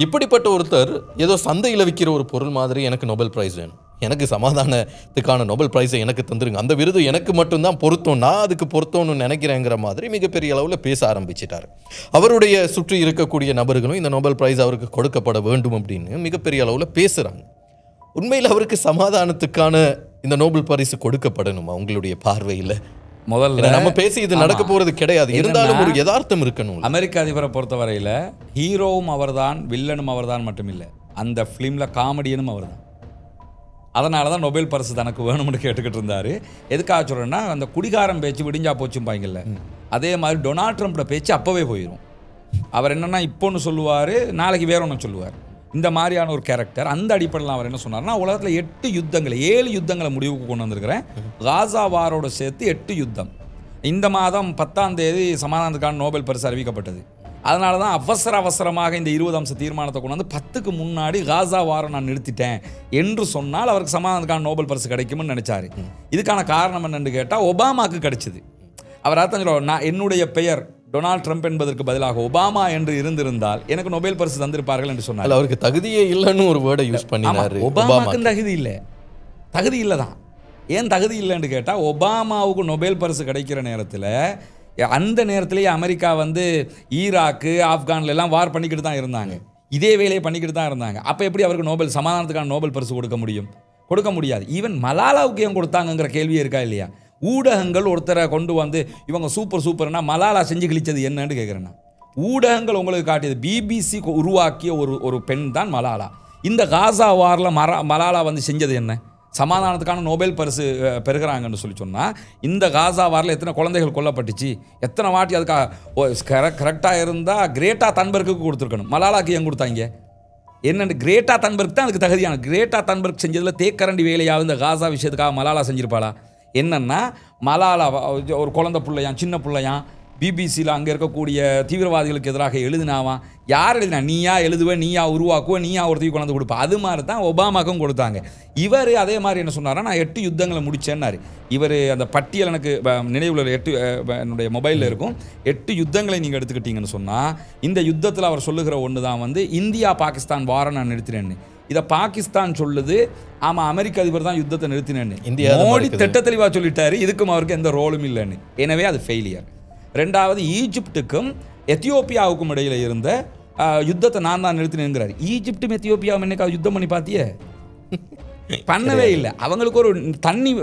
இப்படிப்பட்ட ஒருத்தர் ஏதோ சந்தையில் விற்கிற ஒரு பொருள் மாதிரி, எனக்கு நோபல் பிரைஸ் வேணும், எனக்கு சமாதானத்துக்கான நோபல் பிரைஸை எனக்கு தந்துருங்க, அந்த விருது எனக்கு மட்டும்தான் பொருத்தம், நான் அதுக்கு பொருத்தம்னு நினைக்கிறேங்கிற மாதிரி மிகப்பெரிய அளவில் பேச ஆரம்பிச்சிட்டார். அவருடைய சுற்றி இருக்கக்கூடிய நபர்களும் இந்த நோபல் பிரைஸ் அவருக்கு கொடுக்கப்பட வேண்டும் அப்படின்னு மிகப்பெரிய அளவில் பேசுகிறாங்க. உண்மையில் அவருக்கு சமாதானத்துக்கான இந்த நோபல் பரிசு கொடுக்கப்படணுமா உங்களுடைய பார்வையில்? முதல்ல நம்ம பேசி இது நடக்க போறது கிடையாது, இருந்தாலும் ஒரு யதார்த்தம் இருக்கணும். அமெரிக்க அதிபரை பொறுத்தவரையில் ஹீரோவும் அவர்தான், வில்லனும் அவர்தான் மட்டுமில்லை, அந்த ஃபிலிமில் காமெடியனும் அவர் தான். அதனால தான் நொபேல் பரிசு தனக்கு வேணும்னு கேட்டுக்கிட்டு இருந்தார். எதுக்காக சொல்கிறேன்னா, அந்த குடிகாரம் பேச்சு விடிஞ்சா போச்சும்பாங்கல்ல, அதே மாதிரி டொனால்ட் ட்ரம்ப்போட பேச்சு அப்போவே போயிடும். அவர் என்னென்னா இப்போன்னு சொல்லுவார், நாளைக்கு வேற ஒன்று சொல்லுவார். இந்த மாதிரியான ஒரு கேரக்டர். அந்த அடிப்படையில் அவர் என்ன சொன்னார்னா, உலகத்தில் 8 யுத்தங்களை 7 யுத்தங்களை முடிவுக்கு கொண்டு வந்திருக்கிறேன், காசா வாரோட சேர்த்து 8 யுத்தம். இந்த மாதம் 10ஆம் தேதி சமாதானத்துக்கான நோபல் பரிசு அறிவிக்கப்பட்டது. அதனால தான் அவசரமாக இந்த 20 அம்ச தீர்மானத்தை கொண்டு வந்து 10க்கு முன்னாடி காசா வாரம் நான் நிறுத்திட்டேன் என்று சொன்னால் அவருக்கு சமாதானத்துக்கான நோபல் பரிசு கிடைக்கும்னு நினைச்சாரு. இதுக்கான காரணம் என்னன்னு கேட்டால் ஒபாமாவுக்கு கிடைச்சிது. அவர் அர்த்தம் சொல்லுவார், நான் என்னுடைய பெயர் டொனால்ட் ட்ரம்ப் என்பதற்கு பதிலாக ஒபாமா என்று இருந்திருந்தால் எனக்கு நோபல் பரிசு தந்திருப்பார்கள் என்று சொன்னார். அவருக்கு தகுதியே இல்லைன்னு ஒரு வேர்டை யூஸ் பண்ணினாரு. ஒபாமாவுக்கு தகுதி இல்லை தான். ஏன் தகுதி இல்லைன்னு கேட்டால், ஒபாமாவுக்கு நோபல் பரிசு கிடைக்கிற நேரத்தில் அந்த நேரத்திலேயே அமெரிக்கா வந்து ஈராக்கு ஆப்கான்ல எல்லாம் வார் பண்ணிக்கிட்டு தான் இருந்தாங்க, இதே வேலையை பண்ணிக்கிட்டு தான் இருந்தாங்க. அப்போ எப்படி அவருக்கு சமாதானத்துக்கான நோபல் பரிசு கொடுக்க முடியும்? கொடுக்க முடியாது. ஈவன் மலாலாவுக்கு ஏன் கொடுத்தாங்கங்கிற கேள்வியே இருக்கா இல்லையா? ஊடகங்கள் ஒருத்தரை கொண்டு வந்து இவங்க சூப்பர்னா மலாலா செஞ்சு கிழிச்சது என்னன்னு கேட்குறேன்னா, ஊடகங்கள் உங்களுக்கு காட்டியது பிபிசி உருவாக்கிய ஒரு பெண் தான் மலாலா. இந்த காசா வாரில் மலாலா வந்து செஞ்சது என்ன? சமாதானத்துக்கான நோபல் பரிசு பெறுகிறாங்கன்னு சொல்லி சொன்னால், இந்த காசா வாரில் எத்தனை குழந்தைகள் கொல்லப்பட்டுச்சு, எத்தனை வாட்டி அதுக்காக கரெக்டாக இருந்தால் கிரேட்டா தன்பர்க்கு கொடுத்துருக்கணும். மலாலாக்கு ஏன் கொடுத்தாங்க? என்னென்னு கிரேட்டா தன்பர்க் தான் அதுக்கு தகுதியான. கிரேட்டா தன்பர்க் செஞ்சதில் தேக்கரண்டி வேலையாக இந்த காசா விஷயத்துக்காக மலாலா செஞ்சிருப்பாளா? என்னென்னா, மலாலா ஒரு குழந்தை பிள்ளையான், சின்ன பிள்ளையான், பிபிசியில் அங்கே இருக்கக்கூடிய தீவிரவாதிகளுக்கு எதிராக எழுதினாவான். யார் எழுதினா? நீயா எழுதுவேன், நீயா உருவாக்குவேன், நீயா ஒருத்தருக்கு கொண்டாந்து கொடுப்பா. அது மாதிரி தான் ஒபாமாக்கும் கொடுத்தாங்க. இவர் அதே மாதிரி என்ன சொன்னார்னா, நான் 8 யுத்தங்களை முடிச்சேன்னாரு. இவர் அந்த பட்டியல் எனக்கு நினைவில் 8 என்னுடைய மொபைலில் இருக்கும். 8 யுத்தங்களை நீங்கள் எடுத்துக்கிட்டீங்கன்னு சொன்னால், இந்த யுத்தத்தில் அவர் சொல்லுகிற ஒன்று தான் வந்து இந்தியா பாகிஸ்தான் வாரம் நான் நிறுத்தினேன்னு. இதை பாகிஸ்தான் சொல்லுது, ஆமாம் அமெரிக்க அதிபர் தான் யுத்தத்தை நிறுத்தினேன்னு. மோடி திட்ட தெளிவாக சொல்லிட்டாரு, இதுக்கும் அவருக்கு எந்த ரோலும் இல்லைன்னு. எனவே அது ஃபெயிலியர். ரெண்டாவது, ஈஜிப்டுக்கும் எத்தியோப்பியாவுக்கும் இடையில் இருந்த யுத்தத்தை நான் தான் நிறுத்தினேங்கிறார். ஈஜிப்டும் எத்தியோப்பியாவும் என்னைக்காவது யுத்தம் பண்ணி பார்த்தியே? பண்ணவே இல்லை. அவங்களுக்கு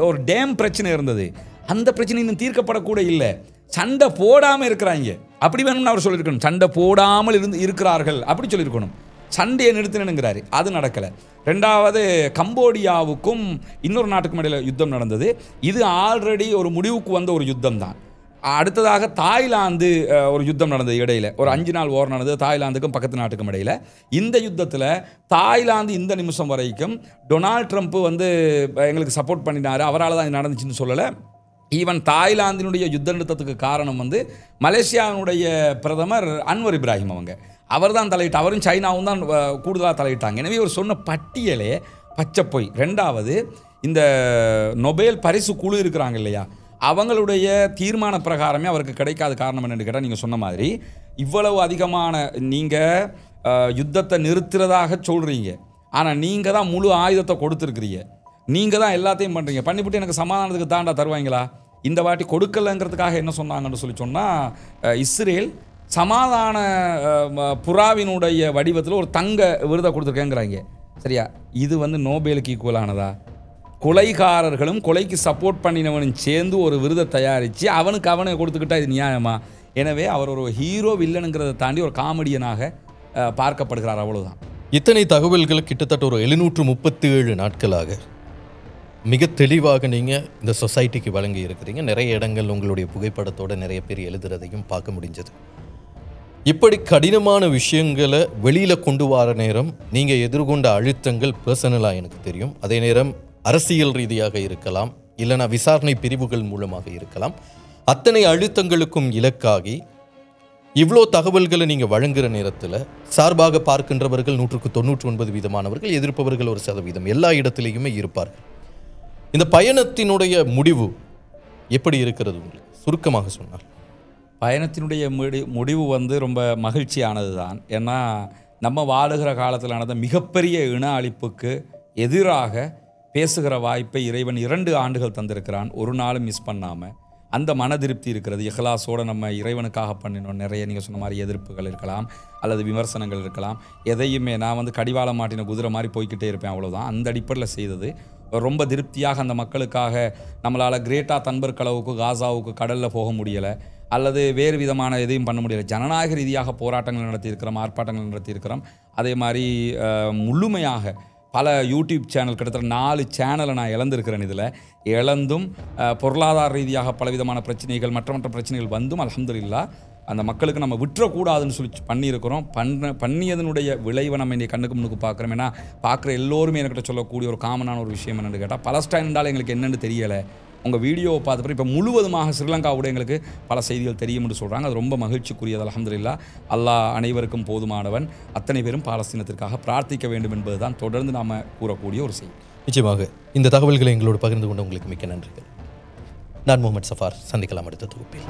ஒரு டேம் பிரச்சனை இருந்தது, அந்த பிரச்சனை இன்னும் தீர்க்கப்படக்கூட இல்லை. சண்டை போடாமல் இருக்கிறாங்க, அப்படி வேணும்னு அவர் சொல்லியிருக்கணும். சண்டை போடாமல் இருக்கிறார்கள் அப்படி சொல்லியிருக்கணும். சண்டையை நிறுத்தினுங்கிறாரு, அது நடக்கலை. ரெண்டாவது, கம்போடியாவுக்கும் இன்னொரு நாட்டுக்கும் இடையில் யுத்தம் நடந்தது. இது ஆல்ரெடி ஒரு முடிவுக்கு வந்த ஒரு யுத்தம் தான். அடுத்ததாக தாய்லாந்து ஒரு யுத்தம் நடந்தது இடையில், ஒரு 5 நாள் ஓர் நடந்தது தாய்லாந்துக்கும் பக்கத்து நாட்டுக்கும் இடையில். இந்த யுத்தத்தில் தாய்லாந்து இந்த நிமிஷம் வரைக்கும் டொனால்ட் ட்ரம்ப் வந்து எங்களுக்கு சப்போர்ட் பண்ணினார், அவரால் தான் இது நடந்துச்சுன்னு சொல்லலை. ஈவன் தாய்லாந்தினுடைய யுத்த நிறுத்தத்துக்கு காரணம் வந்து மலேசியாவினுடைய பிரதமர் அன்வர் இப்ராஹிம் அவர் தான் தலையிட்டு, அவரும் சைனாவும் தான் கூடுதலாக தலையிட்டாங்க. எனவே ஒரு சொன்ன பட்டியலே பச்சை பொய். ரெண்டாவது, இந்த நொபேல் பரிசு குழு இருக்கிறாங்க இல்லையா, அவங்களுடைய தீர்மான பிரகாரமே அவருக்கு கிடைக்காத காரணம் என்னென்னு கேட்டால், நீங்கள் சொன்ன மாதிரி இவ்வளவு அதிகமான நீங்கள் யுத்தத்தை நிறுத்துறதாக சொல்கிறீங்க, ஆனால் நீங்கள் தான் முழு ஆயுதத்தை கொடுத்துருக்குறீங்க, நீங்கள் தான் எல்லாத்தையும் பண்ணுறீங்க, பண்ணிவிட்டு எனக்கு சமாதானத்துக்கு தாண்டா தருவாங்களா? இந்த வாட்டி கொடுக்கலங்கிறதுக்காக என்ன சொன்னாங்கன்னு சொல்லி சொன்னால், இஸ்ரேல் சமாதான புறாவினுடைய வடிவத்தில் ஒரு தங்க விருதை கொடுத்துருக்கேங்கிறாங்க. சரியா? இது வந்து நோபேலுக்கு ஈக்குவலானதா? கொலைகாரர்களும் கொலைக்கு சப்போர்ட் பண்ணினவனும் சேர்ந்து ஒரு விருதை தயாரித்து அவனை கொடுத்துக்கிட்டா இது நியாயமா? எனவே அவர் ஒரு ஹீரோ வில்லனுங்கிறத தாண்டி ஒரு காமெடியனாக பார்க்கப்படுகிறார், அவ்வளவுதான். இத்தனை தகவல்கள் கிட்டத்தட்ட ஒரு 737 நாட்களாக மிக தெளிவாக நீங்கள் இந்த சொசைட்டிக்கு வழங்கி இருக்கிறீங்க. நிறைய இடங்கள் உங்களுடைய புகைப்படத்தோட நிறைய பேர் எழுதுறதையும் பார்க்க முடிஞ்சது. இப்படி கடினமான விஷயங்களை வெளியில் கொண்டு வர நேரம் நீங்கள் எதிர்கொண்ட அழுத்தங்கள் பர்சனலாக எனக்கு தெரியும். அதே நேரம் அரசியல் ரீதியாக இருக்கலாம், இல்லைனா விசாரணை பிரிவுகள் மூலமாக இருக்கலாம். அத்தனை அழுத்தங்களுக்கும் இலக்காகி இவ்வளோ தகவல்களை நீங்கள் வழங்குகிற நேரத்தில் சார்பாக பார்க்கின்றவர்கள் 99% எதிர்ப்பவர்கள் 1%, எல்லா இடத்துலையுமே இருப்பார்கள். இந்த பயணத்தினுடைய முடிவு எப்படி இருக்கிறது உங்களுக்கு சுருக்கமாக சொன்னார்? பயணத்தினுடைய முடிவு வந்து ரொம்ப மகிழ்ச்சியானது தான். ஏன்னா நம்ம வாழுகிற காலத்தில் நடந்த மிகப்பெரிய இன அழிப்புக்கு எதிராக பேசுகிற வாய்ப்பை இறைவன் 2 ஆண்டுகள் தந்திருக்கிறான், ஒரு நாளும் மிஸ் பண்ணாமல். அந்த மன திருப்தி இருக்கிறது. இஹ்லாஸோடு நம்ம இறைவனுக்காக பண்ணினோம். நிறைய நீங்கள் சொன்ன மாதிரி எதிர்ப்புகள் இருக்கலாம் அல்லது விமர்சனங்கள் இருக்கலாம். எதையுமே நான் வந்து கடிவாளம் மாட்டின குதிரை மாதிரி போய்கிட்டே இருப்பேன், அவ்வளோதான். அந்த அடிப்படையில் செய்தது ரொம்ப திருப்தியாக அந்த மக்களுக்காக. நம்மளால் கிரேட்டா தன்பர்க் அளவுக்கு காசாவுக்கு கடலில் போக முடியலை, அல்லது வேறு விதமான எதையும் பண்ண முடியலை. ஜனநாயக ரீதியாக போராட்டங்கள் நடத்தியிருக்கிறோம், ஆர்ப்பாட்டங்கள் நடத்தியிருக்கிறோம். அதே மாதிரி முழுமையாக பல யூடியூப் சேனல் கிட்டத்தட்ட 4 சேனலை நான் இழந்திருக்கிறேன். இதில் இழந்தும் பொருளாதார ரீதியாக பலவிதமான பிரச்சனைகள் மற்ற பிரச்சனைகள் வந்தும் அல்ஹம்துலில்லாஹ் அந்த மக்களுக்கு நம்ம விட்டுறக்கூடாதுன்னு சொல்லி பண்ணியிருக்கிறோம். பண்ணியதனுடைய விளைவை நம்ம இன்றைக்கி கண்ணுக்கு முன்னுக்கு பார்க்குறோம். ஏன்னா பார்க்குற எல்லோருமே என்கிட்ட சொல்லக்கூடிய ஒரு காமனான ஒரு விஷயம் என்னென்னு கேட்டால், பலஸ்டைன் என்றால் எங்களுக்கு என்னென்னு தெரியலை, உங்கள் வீடியோவை பார்த்த இப்போ முழுவதுமாக ஸ்ரீலங்காவோட எங்களுக்கு பல செய்திகள் தெரியும் என்று சொல்கிறாங்க. அது ரொம்ப மகிழ்ச்சிக்குரியது. அல்ஹம்துலில்லாஹ் அல்லாஹ் அனைவருக்கும் போதுமானவன். அத்தனை பேரும் பாலஸ்தீனத்திற்காக பிரார்த்திக்க வேண்டும் என்பது தான் தொடர்ந்து நாம் கூறக்கூடிய ஒரு செய்தி. நிச்சயமாக இந்த தகவல்களை எங்களோடு பகிர்ந்து கொண்டு உங்களுக்கு மிக்க நன்றிகள். நான் முகமது சஃபார். சந்திக்கலாம் அடுத்த தொகுப்பில்.